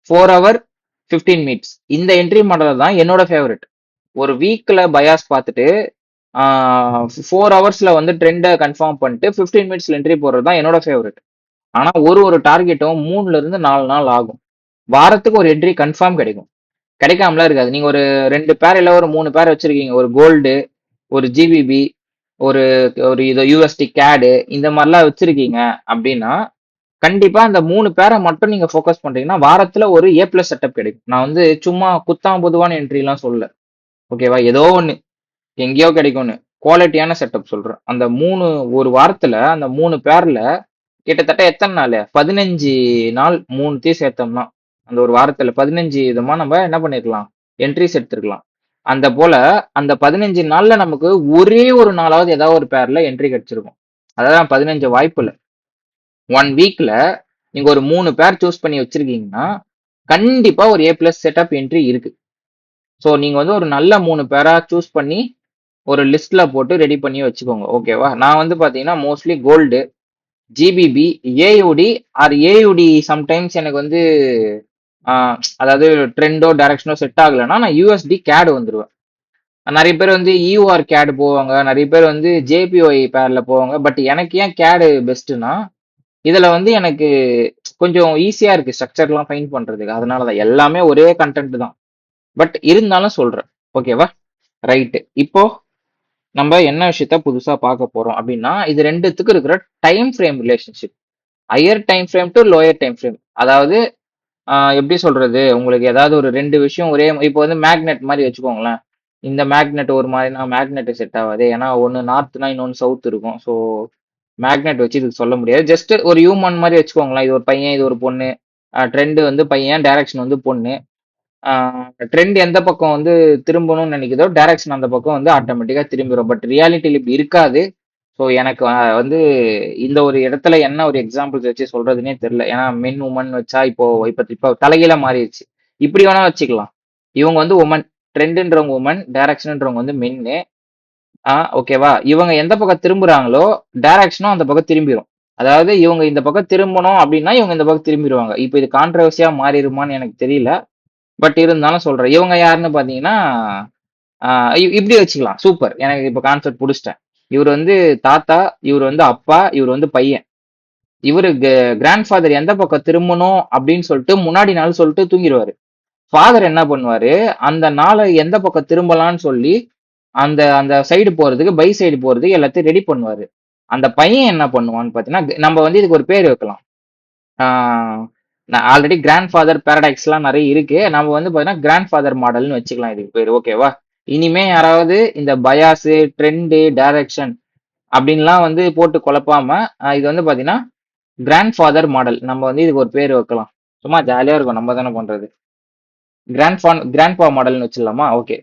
4 ஹவர் 15 மினிட்ஸ். இந்த என்ட்ரி மாடல் தான் என்னோட ஃபேவரட். ஒரு வீக்ல பயாஸ் பார்த்துட்டு 4 ஹவர்ஸ்ல வந்து ட்ரெண்டை கன்ஃபார்ம் பண்ணிட்டு 15 மினிட்ஸ்ல என்ட்ரி போடுறது தான் என்னோட ஃபேவரட். ஆனா ஒரு டார்கெட்டும் 3ல இருந்து 4 நாள் ஆகும். வாரத்துக்கு ஒரு என்ட்ரி கன்ஃபார்ம் கிடைக்கும். கிடைக்காமலாம் இருக்காது. நீங்க ஒரு 2 பேர் இல்ல ஒரு 3 பேர் வச்சிருக்கீங்க. ஒரு கோல்டு, ஒரு ஜிபிபி, ஒரு ஒரு இது யூஎஸ்டி கேடு, இந்த மாதிரிலாம் வச்சிருக்கீங்க அப்படின்னா கண்டிப்பா அந்த 3 பேரை மட்டும் நீங்க ஃபோக்கஸ் பண்றீங்கன்னா வாரத்துல ஒரு ஏ பிளஸ் செட்டப் கிடைக்கும். நான் வந்து சும்மா குத்தாம் பொதுவான என்ட்ரி எல்லாம் சொல்லல. ஓகேவா? ஏதோ ஒண்ணு எங்கேயோ கிடைக்கும்னு குவாலிட்டியான செட்டப் சொல்றேன். அந்த 3 ஒரு வாரத்துல அந்த 3 பேர்ல கிட்டத்தட்ட எத்தனை நாள்? 15 நாள் 3த்தையும் சேர்த்தோம்னா அந்த ஒரு வாரத்துல 15 விதமா நம்ம என்ன பண்ணிருக்கலாம்? என்ட்ரிஸ் எடுத்திருக்கலாம். அந்த போல அந்த 15 நாள்ல நமக்கு ஒரே ஒரு நாளாவது ஏதாவது ஒரு பேர்ல என்ட்ரி கிடைச்சிருக்கும். அதாவது 15 வாய்ப்புல 1 வீக்ல நீங்க ஒரு 3 பேர் சூஸ் பண்ணி வச்சிருக்கீங்கன்னா கண்டிப்பா ஒரு ஏ பிளஸ் செட்டப் என்ட்ரி இருக்கு. ஸோ நீங்க வந்து ஒரு நல்ல 3 பேரா சூஸ் பண்ணி ஒரு லிஸ்ட்ல போட்டு ரெடி பண்ணி வச்சுக்கோங்க. ஓகேவா? நான் வந்து பாத்தீங்கன்னா mostly gold, GBP, AUD or AUD sometimes எனக்கு வந்து அதாவது ட்ரெண்டோ டைரக்ஷனோ செட் ஆகலைன்னா நான் யூஎஸ்டி கேடு வந்துருவேன். நிறைய பேர் வந்து யூஆர் கேடு போவாங்க, நிறைய பேர் வந்து ஜேபிஒய் பேர்ல போவாங்க. பட் எனக்கு ஏன் கேடு பெஸ்ட்னா இதுல வந்து எனக்கு கொஞ்சம் ஈஸியா இருக்கு ஸ்ட்ரக்சர்லாம் ஃபைன் பண்றதுக்கு. அதனாலதான் எல்லாமே ஒரே கண்டென்ட் தான். பட் இருந்தாலும் சொல்றேன். ஓகேவா? ரைட்டு. இப்போ நம்ம என்ன விஷயத்த புதுசா பார்க்க போறோம் அப்படின்னா இது ரெண்டுத்துக்கு இருக்கிற time frame relationship. Higher time frame to lower time frame. அதாவது எப்படி சொல்றது, உங்களுக்கு ஏதாவது ஒரு 2 விஷயம் ஒரே இப்போ வந்து மேக்னெட் மாதிரி வச்சுக்கோங்களேன். இந்த மேக்னெட் ஒரு மாதிரினா மேக்னெட் செட் ஆகாது. ஏன்னா ஒன்னு நார்த்னா இன்னொன்னு சவுத் இருக்கும். ஸோ மேக்னெட் வச்சு இதுக்கு சொல்ல முடியாது. ஜஸ்ட் ஒரு ஹியூமன் மாதிரி வச்சுக்கோங்களேன். இது ஒரு பையன், இது ஒரு பொண்ணு. ட்ரெண்ட் வந்து பையன், டைரக்ஷன் வந்து பொண்ணு. ட்ரெண்ட் எந்த பக்கம் வந்து திரும்பணும்னு நினைக்குதோ டைரக்ஷன் அந்த பக்கம் வந்து ஆட்டோமேட்டிக்கா திரும்பிடும். பட் ரியாலிட்டியில் இப்படி இருக்காது. ஸோ எனக்கு வந்து இந்த ஒரு இடத்துல என்ன ஒரு எக்ஸாம்பிள்ஸ் வச்சு சொல்றதுனே தெரியல. ஏன்னா மென் உமன் வச்சா இப்போ இப்போ இப்போ தலைகீழ மாறிடுச்சு. இப்படி வேணா வச்சுக்கலாம். இவங்க வந்து உமன், ட்ரெண்ட்ன்றவங்க உமன், டைரக்ஷன்ன்றவங்க வந்து மென்னு. ஓகேவா? இவங்க எந்த பக்கம் திரும்புறாங்களோ டைரக்ஷனும் அந்த பக்கம் திரும்பிடும். அதாவது இவங்க இந்த பக்கம் திரும்பணும் அப்படின்னா இவங்க இந்த பக்கம் திரும்பிடுவாங்க. இப்போ இது கான்ட்ரவர்சியா மாறிடுமான்னு எனக்கு தெரியல. பட் இருந்தாலும் சொல்றேன். இவங்க யாருன்னு பாத்தீங்கன்னா இப்படி வச்சுக்கலாம். சூப்பர். எனக்கு இப்ப கான்செப்ட் புடிச்சிட்டேன். இவர் வந்து தாத்தா, இவர் வந்து அப்பா, இவர் வந்து பையன். இவரு கிராண்ட் ஃபாதர் எந்த பக்கம் திரும்பணும் அப்படின்னு சொல்லிட்டு முன்னாடி நாள் சொல்லிட்டு தூங்கிடுவாரு. ஃபாதர் என்ன பண்ணுவாரு, அந்த நாளை எந்த பக்கம் திரும்பலாம்னு சொல்லி அந்த அந்த சைடு போறதுக்கு, பை சைடு போறதுக்கு எல்லாத்தையும் ரெடி பண்ணுவாரு. அந்த பையன் என்ன பண்ணுவான்னு பாத்தீங்கன்னா, நம்ம வந்து இதுக்கு ஒரு பேர் வைக்கலாம். ஆல்ரெடி கிராண்ட் ஃபாதர் பேரடாக்ஸ்லாம் நிறைய இருக்கு. நம்ம வந்து பாத்தீங்கன்னா கிராண்ட் ஃபாதர் மாடல்னு வச்சுக்கலாம் இதுக்கு பேர். ஓகேவா? இனிமே யாராவது இந்த பயாஸ், ட்ரெண்டு, டைரக்ஷன் அப்படின்லாம் வந்து போட்டு குழப்பாம இது வந்து பாத்தீங்கன்னா கிராண்ட் ஃபாதர் மாடல். நம்ம வந்து இதுக்கு ஒரு பேர் வைக்கலாம். சும்மா ஜாலியா இருக்கும். நம்ம தானே பண்றது. கிராண்ட்பா மாடல்னு வச்சிடலாமா? ஓகே.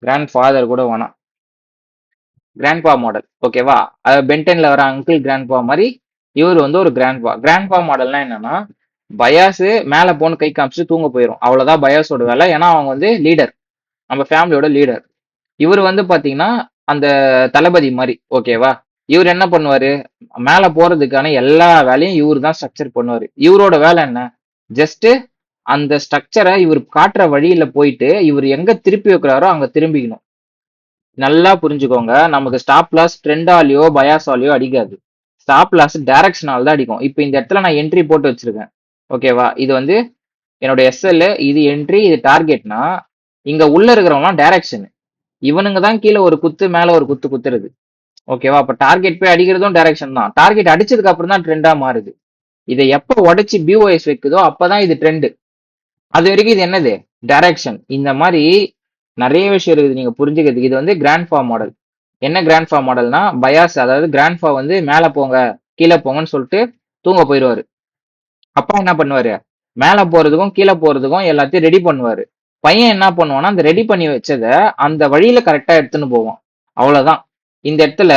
கிராண்ட் ஃபாதர் கூட வேணாம். Grandpa model. ஓகேவா? பென்டென்ல வர அங்கிள் கிராண்ட்பா மாதிரி இவர் வந்து ஒரு கிராண்ட்பா. கிராண்ட்பா மாடல்னா என்னன்னா, பயாஸ் மேல போன்னு கை காமிச்சு தூங்க போயிடும். அவ்வளவுதான் பயாஸோட வேலை. ஏன்னா அவங்க வந்து லீடர், நம்ம ஃபேமிலியோட லீடர். இவர் வந்து பாத்தீங்கன்னா அந்த தளபதி மாதிரி. ஓகேவா? இவர் என்ன பண்ணுவாரு, மேல போறதுக்கான எல்லா வேலையும் இவர் தான் ஸ்ட்ரக்சர் பண்ணுவாரு. இவரோட வேலை என்ன, ஜஸ்ட் அந்த ஸ்ட்ரக்சரை இவர் காட்டுற வழியில போயிட்டு இவர் எங்க திருப்பி வைக்கிறாரோ அங்க திரும்பிக்கணும். நல்லா புரிஞ்சுக்கோங்க. நமக்கு ஸ்டாப் லாஸ் ட்ரெண்டாலேயோ பயாஸாலேயோ அடிக்காது. ஸ்டாப் லாஸ் டைரக்ஷனால் தான் அடிக்கும். இப்போ இந்த இடத்துல நான் என்ட்ரி போட்டு வச்சிருக்கேன். ஓகேவா? இது வந்து என்னோட எஸ்எல், இது என்ட்ரி, இது டார்கெட்னா இங்க உள்ள இருக்கிறவங்களாம் டைரக்ஷன். இவனுங்க தான் கீழே ஒரு குத்து மேல ஒரு குத்து குத்துறது. ஓகேவா? அப்ப டார்கெட் போய் அடிக்கிறதும் டைரக்ஷன் தான். டார்கெட் அடிச்சதுக்கு அப்புறம் தான் ட்ரெண்டா மாறுது. இதை எப்ப உடைச்சு பிஓஎஸ் வைக்குதோ அப்பதான் இது ட்ரெண்ட். அது வரைக்கும் இது என்னது, டைரக்ஷன். இந்த மாதிரி நிறைய விஷயம் இருக்குது நீங்க புரிஞ்சுக்கிறதுக்கு. இது வந்து கிராண்ட்பா மாடல். என்ன கிராண்ட்பா மாடல்னா, பயாஸ், அதாவது கிராண்ட்பா வந்து மேல போங்க கீழே போங்கன்னு சொல்லிட்டு தூங்க போயிடுவாரு. அப்பா என்ன பண்ணுவாரு, மேல போறதுக்கும் கீழே போறதுக்கும் எல்லாத்தையும் ரெடி பண்ணுவாரு. பையன் என்ன பண்ணுவான்னா, அந்த ரெடி பண்ணி வச்சத அந்த வழியில கரெக்டா எடுத்துன்னு போவான். அவ்வளவுதான். இந்த இடத்துல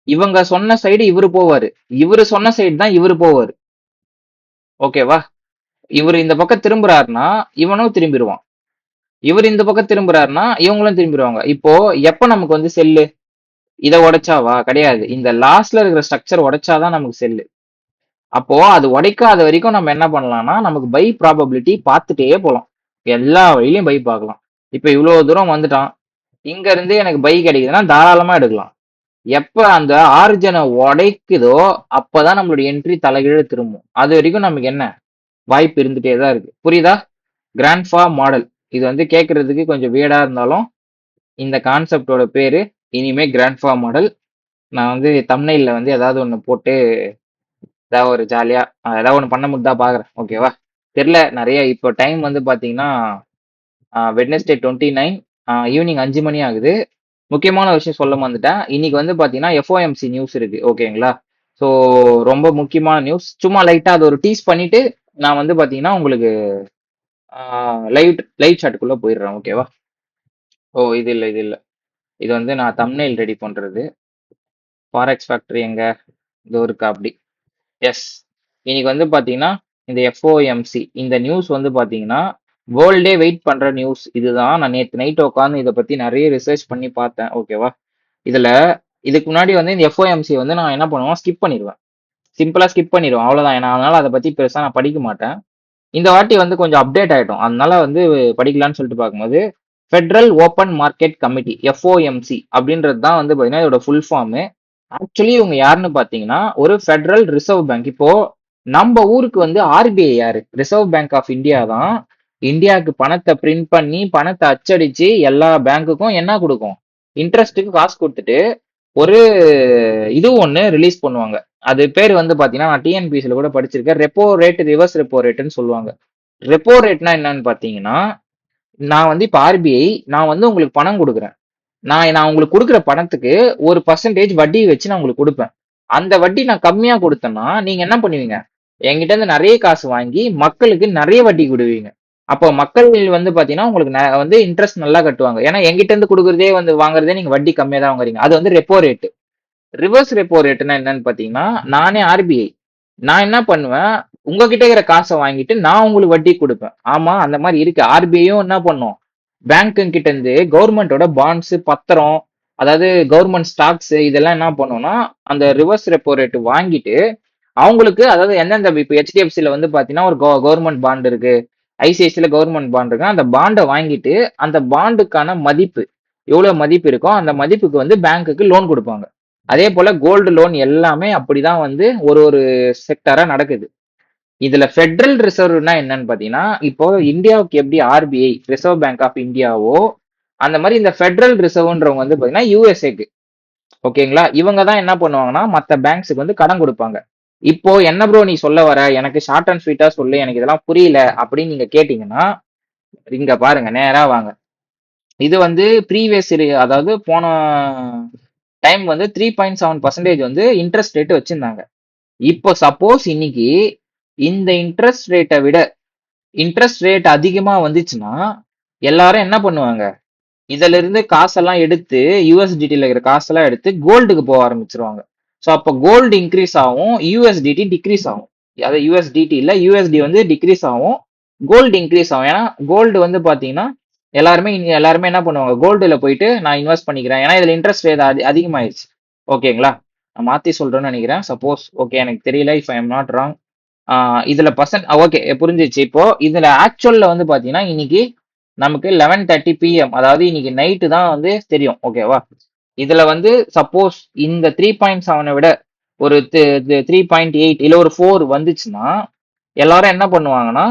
இவங்க சொன்ன சைடு இவரு போவாரு, இவரு சொன்ன சைடு தான் இவரு போவாரு. ஓகேவா? இவர் இந்த பக்கம் திரும்புறாருன்னா இவனும் திரும்பிடுவான். இவர் இந்த பக்கம் திரும்புறாருன்னா இவங்களும் திரும்பிடுவாங்க. இப்போ எப்ப நமக்கு வந்து செல்லு, இதை உடைச்சாவா? கிடையாது. இந்த லாஸ்ட்ல இருக்கிற ஸ்ட்ரக்சர் உடைச்சாதான் நமக்கு செல்லு. அப்போ அது உடைக்காத வரைக்கும் நம்ம என்ன பண்ணலாம்னா, நமக்கு பை ப்ராபபிலிட்டி பார்த்துட்டே போலாம். எல்லா வழியிலையும் பை பார்க்கலாம். இப்ப இவ்வளவு தூரம் வந்துட்டான், இங்க இருந்து எனக்கு பை கிடைக்குதுன்னா தாராளமா எடுக்கலாம். எப்ப அந்த ஆரிஜனை உடைக்குதோ அப்பதான் நம்மளுடைய என்ட்ரி தலைகீழ திரும்பும். அது வரைக்கும் நமக்கு என்ன வாய்ப்பு இருந்துட்டே தான் இருக்கு. புரியுதா? Grandpa model. இது வந்து கேட்கறதுக்கு கொஞ்சம் வியர்டா இருந்தாலும் இந்த கான்செப்டோட பேரு இனிமே கிராண்ட்பா மாடல். நான் வந்து தம்ப்நெயில்ல வந்து ஏதாவது ஒண்ணு போட்டு ஏதாவது ஒரு ஜாலியா ஏதாவது ஒண்ணு பண்ண முடியுதா பாக்குறேன். ஓகேவா? தெரியல. நிறைய இப்போ டைம் வந்து பாத்தீங்கன்னா வெட்னஸ்டே 29 ஈவினிங் 5 மணி ஆகுது. முக்கியமான விஷயம் சொல்ல வந்துட்டேன். இன்னைக்கு வந்து பாத்தீங்கன்னா எஃப்ஓஎம்சி நியூஸ் இருக்கு. ஓகேங்களா? ஸோ ரொம்ப முக்கியமான நியூஸ். சும்மா லைட்டா அது ஒரு டீஸ் பண்ணிட்டு நான் வந்து பாத்தீங்கன்னா உங்களுக்கு லைவ் லைவ் சாட்டுக்குள்ள போயிடுறேன். ஓகேவா? ஓ, இது இல்ல, இது இல்ல. இது வந்து நான் தம்ப்நெயில் ரெடி பண்றது. ஃபாரெக்ஸ் ஃபேக்டரி எங்க, இதோ இருக்கா? அப்படி. எஸ். இன்னைக்கு வந்து பாத்தீங்கன்னா இந்த எஃப்ஓஎம்சி இந்த நியூஸ் வந்து பாத்தீங்கன்னா வேர்ல்டே வெயிட் பண்ற நியூஸ். இதுதான். நான் நேற்று நைட் உட்காந்து இதை பத்தி நிறைய ரிசர்ச் பண்ணி பார்த்தேன். ஓகேவா? இதுல இதுக்கு முன்னாடி வந்து இந்த எஃப்ஓஎம்சி வந்து நான் என்ன பண்ணுவேன், ஸ்கிப் பண்ணிடுவேன். சிம்பிளா ஸ்கிப் பண்ணிடுவேன். அவ்வளவுதான். ஏன்னா அதனால அதை பத்தி பெருசா நான் படிக்க மாட்டேன். இந்த வாட்டி வந்து கொஞ்சம் அப்டேட் ஆயிட்டோம். அதனால வந்து படிக்கலாம்னு சொல்லிட்டு பார்க்கும்போது federal open market committee, FOMC அப்படின்றது தான் வந்து பாத்தீங்கன்னா இதோட ஃபுல் ஃபார்ம். ஆக்சுவலி இவங்க யாருன்னு பாத்தீங்கன்னா ஒரு ஃபெடரல் ரிசர்வ் பேங்க். இப்போ நம்ம ஊருக்கு வந்து ஆர்பிஐ யாரு, ரிசர்வ் பேங்க் ஆஃப் இந்தியா தான். இந்தியாவுக்கு பணத்தை பிரிண்ட் பண்ணி பணத்தை அச்சடிச்சு எல்லா பேங்க்குக்கும் என்ன கொடுக்கும், இன்ட்ரெஸ்ட்டுக்கு காசு கொடுத்துட்டு ஒரு இது ஒன்று ரிலீஸ் பண்ணுவாங்க. அது பேர் வந்து பாத்தீங்கன்னா நான் டிஎன்பிசியில் கூட படிச்சிருக்கேன், ரெப்போ ரேட் ரிவர்ஸ் ரெப்போ ரேட்னு சொல்லுவாங்க. ரெப்போ ரேட்னா என்னன்னு பாத்தீங்கன்னா நான் வந்து இப்ப ஆர்பிஐ நான் வந்து உங்களுக்கு பணம் கொடுக்குறேன். நான் உங்களுக்கு குடுக்குற பணத்துக்கு ஒரு பர்சன்டேஜ் வட்டி வச்சு நான் உங்களுக்கு குடுப்பேன். அந்த வட்டி நான் கம்மியா குடுத்தேன்னா, நீங்க என்ன பண்ணுவீங்க? என்கிட்ட இருந்து நெறைய காசு வாங்கி மக்களுக்கு நெறைய வட்டி குடுவீங்க. அப்போ மக்கள் வந்து பாத்தீங்கன்னா, உங்களுக்கு வந்து இன்ட்ரெஸ்ட் நல்லா கட்டுவாங்க. ஏன்னா என்கிட்ட இருந்து குடுக்குறதே வந்து வாங்குறதே நீங்க வட்டி கம்மியா தான் வாங்குறீங்க. அது வந்து ரெப்போ ரேட். ரிவர்ஸ் ரெப்போ ரேட்னா என்னன்னு பாத்தீங்கன்னா, நானே ஆர்பிஐ. நான் என்ன பண்ணுவேன், உங்ககிட்ட இருக்கிற காசை வாங்கிட்டு நான் உங்களுக்கு வட்டி குடுப்பேன். ஆமா, அந்த மாரி இருக்கு. ஆர்பிஐயும் என்ன பண்ணும், பேங்க்கு கிட்ட இருந்து கவர்மெண்டோட பாண்ட்ஸ், பத்திரம், அதாவது கவர்மெண்ட் ஸ்டாக்ஸ் இதெல்லாம் என்ன பண்ணும்னா, அந்த ரிவர்ஸ் ரெப்போ ரேட் வாங்கிட்டு, அவங்களுக்கு அதாவது எந்தெந்த இப்ப ஹெச்டிஎஃப்சில வந்து பாத்தீங்கன்னா, ஒரு கவர்மெண்ட் பாண்ட் இருக்கு. ஐசிஐசில கவர்மெண்ட் பாண்ட் இருக்கு. அந்த பாண்டை வாங்கிட்டு, அந்த பாண்டுக்கான மதிப்பு எவ்வளவு மதிப்பு இருக்கோ, அந்த மதிப்புக்கு வந்து பேங்க்குக்கு லோன் குடுப்பாங்க. அதே போல கோல்டு லோன் எல்லாமே அப்படிதான் வந்து ஒரு ஒரு செக்டரா நடக்குது. இதுல ஃபெடரல் ரிசர்வ்னா என்னன்னு பாத்தீங்கன்னா, இப்போ இந்தியாவுக்கு எப்படி ஆர்பிஐ ரிசர்வ் பேங்க் ஆஃப் இந்தியாவோ, அந்த மாதிரி இந்த ஃபெடரல் ரிசர்வ்ன்றவங்க வந்து பாத்தீங்கன்னா யூஎஸ்ஏக்கு ஓகேங்களா? இவங்க தான் என்ன பண்ணுவாங்கன்னா, மத்த பேங்க்ஸுக்கு வந்து கடன் கொடுப்பாங்க. இப்போ என்ன ப்ரோ நீ சொல்ல வர? எனக்கு ஷார்ட் அண்ட் ஸ்வீட்டா சொல்லு. எனக்கு இதெல்லாம் புரியல அப்படின்னு நீங்க கேட்டீங்கன்னா, இங்க பாருங்க நேரா வாங்க. இது வந்து ப்ரீவியஸ் அதாவது போன டைம் வந்து 3.7% வந்து இன்ட்ரெஸ்ட் ரேட் வச்சிருந்தாங்க. இப்போ சப்போஸ் இன்னைக்கு இந்த இன்ட்ரெஸ்ட் ரேட்டை விட இன்ட்ரெஸ்ட் ரேட் அதிகமா வந்துச்சுன்னா எல்லாரும் என்ன பண்ணுவாங்க? இதுல இருந்து காசெல்லாம் எடுத்து யூஎஸ்டிடில இருக்கிற காசெல்லாம் எடுத்து கோல்டுக்கு போக ஆரம்பிச்சிருவாங்க. ஸோ அப்போ கோல்டு இன்க்ரீஸ் ஆகும், யூஎஸ்டிடி டிக்ரீஸ் ஆகும். அதாவது யூஎஸ்டிடி இல்ல யூஎஸ்டி வந்து டிக்ரீஸ் ஆகும், கோல்டு இன்க்ரீஸ் ஆகும். ஏன்னா கோல்டு வந்து பாத்தீங்கன்னா எல்லாருமே என்ன பண்ணுவாங்க, கோல்டுல போயிட்டு நான் இன்வெஸ்ட் பண்ணிக்கிறேன். ஏன்னா இதுல இன்ட்ரெஸ்ட் ரேட் அதிகமாயிருச்சு. ஓகேங்களா? நான் மாத்தி சொல்றேன்னு நினைக்கிறேன். சப்போஸ் ஓகே எனக்கு தெரியல, if I am not wrong. இதுல பர்சன்ட் ஓகே புரிஞ்சிச்சு. இப்போ இதுல ஆக்சுவல்ல வந்து பாத்தீங்கன்னா இன்னைக்கு நமக்கு 11:30 பிஎம், அதாவது இன்னைக்கு நைட்டு தான் வந்து தெரியும். ஓகேவா? இதுல வந்து சப்போஸ் இந்த 3.7 விட ஒரு 3.8 இல்ல ஒரு 4 வந்துச்சுன்னா எல்லாரும் என்ன பண்ணுவாங்கன்னா,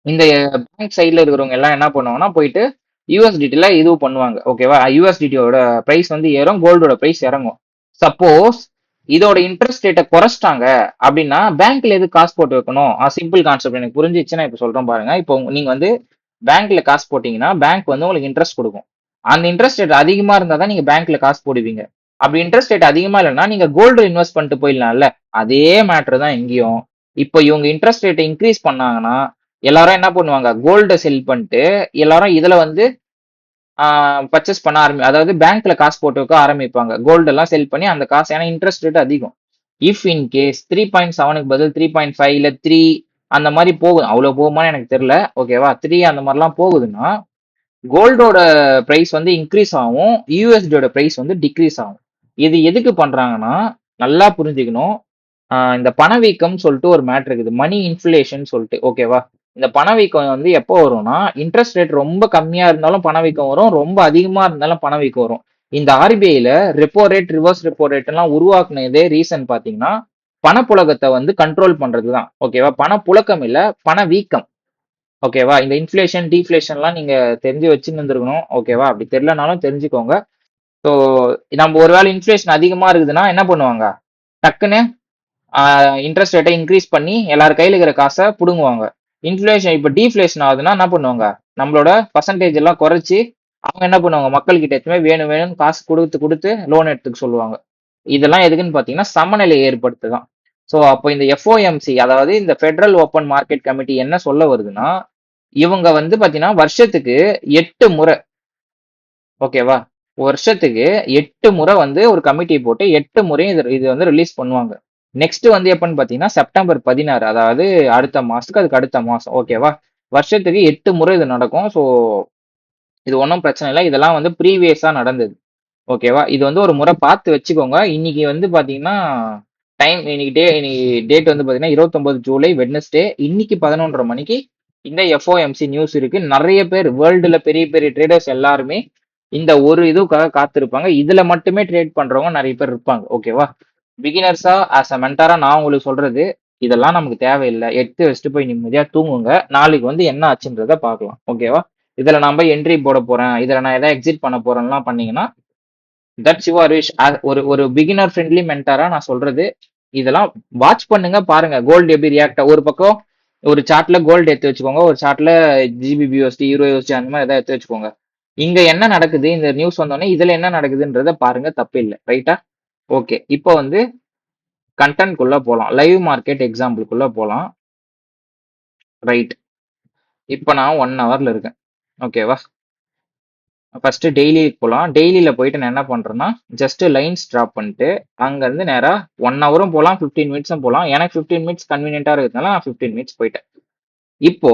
இந்த பேங்க் சைட்ல இருக்கிறவங்க எல்லாம் என்ன பண்ணுவாங்கன்னா போயிட்டு யூஎஸ்டிடில இது பண்ணுவாங்க. ஓகேவா? யூஎஸ்டிடியோட பிரைஸ் வந்து ஏறும், கோல்டோட பிரைஸ் இறங்கும். சப்போஸ் இதோட இன்ட்ரெஸ்ட் ரேட்டை குறைச்சிட்டாங்க அப்படின்னா பேங்க்ல எது காசு போட்டு வைக்கணும்? சிம்பிள் கான்செப்ட் எனக்கு புரிஞ்சிச்சுன்னா இப்ப சொல்றேன் பாருங்க. இப்போ நீங்க வந்து பேங்க்ல காசு போட்டீங்கன்னா பேங்க் வந்து உங்களுக்கு இன்ட்ரெஸ்ட் கொடுக்கும். அந்த இன்ட்ரெஸ்ட் ரேட் அதிகமா இருந்தா தான் நீங்க பேங்க்ல காசு போடுவீங்க. அப்படி இன்ட்ரெஸ்ட் ரேட் அதிகமா இல்லைன்னா நீங்க கோல்டு இன்வெஸ்ட் பண்ணிட்டு போயிடலாம்ல. அதே மேட்ரு தான் இங்கேயும். இப்போ இவங்க இன்ட்ரெஸ்ட் ரேட்டை இன்க்ரீஸ் பண்ணாங்கன்னா எல்லாரும் என்ன பண்ணுவாங்க, கோல்டை செல் பண்ணிட்டு எல்லாரும் இதுல வந்து பர்ச்சேஸ் பண்ண அதாவது பேங்க்ல காசு போட்டு வைக்க ஆரம்பிப்பாங்க. கோல்டு எல்லாம் செல் பண்ணி அந்த காசு, ஏன்னா இன்ட்ரெஸ்ட் ரேட் அதிகம். இஃப் இன் கேஸ் 3.7க்கு பதில் 3.5 இல்ல 3 அந்த மாதிரி போகுது, அவ்வளவு போகுமான்னு எனக்கு தெரியல. ஓகேவா? 3 அந்த மாதிரிலாம் போகுதுன்னா கோல்டோட பிரைஸ் வந்து இன்க்ரீஸ் ஆகும், யூஎஸ்டியோட பிரைஸ் வந்து டிக்ரீஸ் ஆகும். இது எதுக்கு பண்றாங்கன்னா நல்லா புரிஞ்சுக்கணும். இந்த பணவீக்கம் சொல்லிட்டு ஒரு மேட்ரு இருக்குது, மணி இன்ஃப்ளேஷன் சொல்லிட்டு. ஓகேவா? இந்த பணவீக்கம் வந்து எப்போ வரும்னா, இன்ட்ரெஸ்ட் ரேட் ரொம்ப கம்மியா இருந்தாலும் பணவீக்கம் வரும், ரொம்ப அதிகமா இருந்தாலும் பணவீக்கம் வரும். இந்த ஆர்பிஐல repo rate, reverse repo rate எல்லாம் உருவாக்குனதே ரீசன் பாத்தீங்கன்னா பணப்புழக்கத்தை வந்து கண்ட்ரோல் பண்றதுதான். ஓகேவா? பணப்புழக்கம் இல்ல, பணவீக்கம். ஓகேவா? இந்த இன்ஃப்ளேஷன் டீஃப்ளேஷன்லாம் நீங்க தெரிஞ்சு வச்சுன்னு இருந்திருக்கணும். ஓகேவா? அப்படி தெரியலனாலும் தெரிஞ்சுக்கோங்க. ஸோ நம்ம ஒருவேளை இன்ஃப்ளேஷன் அதிகமா இருக்குதுன்னா என்ன பண்ணுவாங்க, டக்குன்னு இன்ட்ரெஸ்ட் ரேட்டை இன்க்ரீஸ் பண்ணி எல்லார் கையில இருக்கிற காசை புடுங்குவாங்க. இன்ஃப்ளேஷன் இப்போ டீஃப்ளேஷன் ஆகுதுன்னா என்ன பண்ணுவாங்க, நம்மளோட பர்சன்டேஜ் எல்லாம் குறைச்சி அவங்க என்ன பண்ணுவாங்க, மக்கள் கிட்ட எதுவுமே வேணும் வேணும்னு காசு கொடுத்து கொடுத்து லோன் எடுத்துக்க சொல்லுவாங்க. இதெல்லாம் எதுக்குன்னு பாத்தீங்கன்னா சமநிலை ஏற்படுத்துதான். ஸோ அப்போ இந்த எஃப்ஓஎம்சி, அதாவது இந்த ஃபெடரல் ஓப்பன் மார்க்கெட் கமிட்டி என்ன சொல்ல வருதுன்னா, இவங்க வந்து பாத்தீங்கன்னா வருஷத்துக்கு 8 முறை, ஓகேவா, வருஷத்துக்கு 8 முறை வந்து ஒரு கமிட்டி போட்டு 8 முறையும் இது வந்து ரிலீஸ் பண்ணுவாங்க. நெக்ஸ்ட் வந்து எப்பன்னு பாத்தீங்கன்னா செப்டம்பர் 16, அதாவது அடுத்த மாசத்துக்கு அதுக்கு அடுத்த மாசம். ஓகேவா? வருஷத்துக்கு 8 முறை இது நடக்கும். ஸோ இது ஒன்றும் பிரச்சனை இல்லை. இதெல்லாம் வந்து ப்ரீவியஸா நடந்தது. ஓகேவா? இது வந்து ஒரு முறை பார்த்து வச்சுக்கோங்க. இன்னைக்கு வந்து பாத்தீங்கன்னா இன்னைக்கு டேட் வந்து பாத்தீங்கன்னா 29 ஜூலை வெட்னஸ்டே. இன்னைக்கு 11:30 மணிக்கு இந்த எஃப்ஓஎம்சி நியூஸ் இருக்கு. நிறைய பேர் வேர்ல்டுல பெரிய பெரிய ட்ரேடர்ஸ் எல்லாருமே இந்த ஒரு இதுக்காக காத்திருப்பாங்க. இதுல மட்டுமே ட்ரேட் பண்றவங்க நிறைய பேர் இருப்பாங்க. ஓகேவா? பிகினர்ஸா ஆஸ் அ மென்டாரா நான் உங்களுக்கு சொல்றது, இதெல்லாம் நமக்கு தேவையில்லை. எடுத்து வச்சுட்டு போய் நிம்மதியா தூங்குங்க. நாளைக்கு வந்து என்ன ஆச்சுன்றத பார்க்கலாம். ஓகேவா? இதுல நான் போய் என்ட்ரி போட போறேன், இதுல நான் ஏதாவது எக்ஸிட் பண்ண போறேன்லாம் பண்ணீங்கன்னா தட்ஸ் யுவர் விஷ். ஒரு ஒரு பிகினர் ஃப்ரெண்ட்லி மென்டாரா நான் சொல்றது, இதெல்லாம் வாட்ச் பண்ணுங்க, பாருங்க கோல்டு எப்படி ரியாக்ட். ஒரு பக்கம் ஒரு சார்ட்ல கோல்டு எடுத்து வச்சுக்கோங்க. ஒரு சார்ட்ல ஜிபிபியூஎஸ்டி, யூரோயூஎஸ்டி அந்த மாதிரி ஏதாவது எடுத்து வச்சுக்கோங்க. இங்க என்ன நடக்குது? இந்த நியூஸ் வந்தோடனே இதுல என்ன நடக்குதுன்றத பாருங்க, தப்பு இல்லை. ரைட்டா? ஓகே. இப்போ வந்து கண்டென்ட் குள்ள போலாம். லைவ் மார்க்கெட் எக்ஸாம்பிளுக்குள்ள போலாம். ரைட். இப்போ நான் 1 ஹவர்ல இருக்கேன். ஓகேவா? ஃபர்ஸ்ட் டெய்லிக்கு போலாம். டெய்லியில போயிட்டு நான் என்ன பண்றேன்னா, ஜஸ்ட் லைன்ஸ் டிராப் பண்ணிட்டு அங்க இருந்து நேரா 1 ஹவரும் போலாம், 15 மினிட்ஸும் போலாம். எனக்கு 15 மினிட்ஸ் கன்வீனியன்ட்டா இருக்கிறதுனால நான் 15 மினிட்ஸ் போயிட்டேன். இப்போ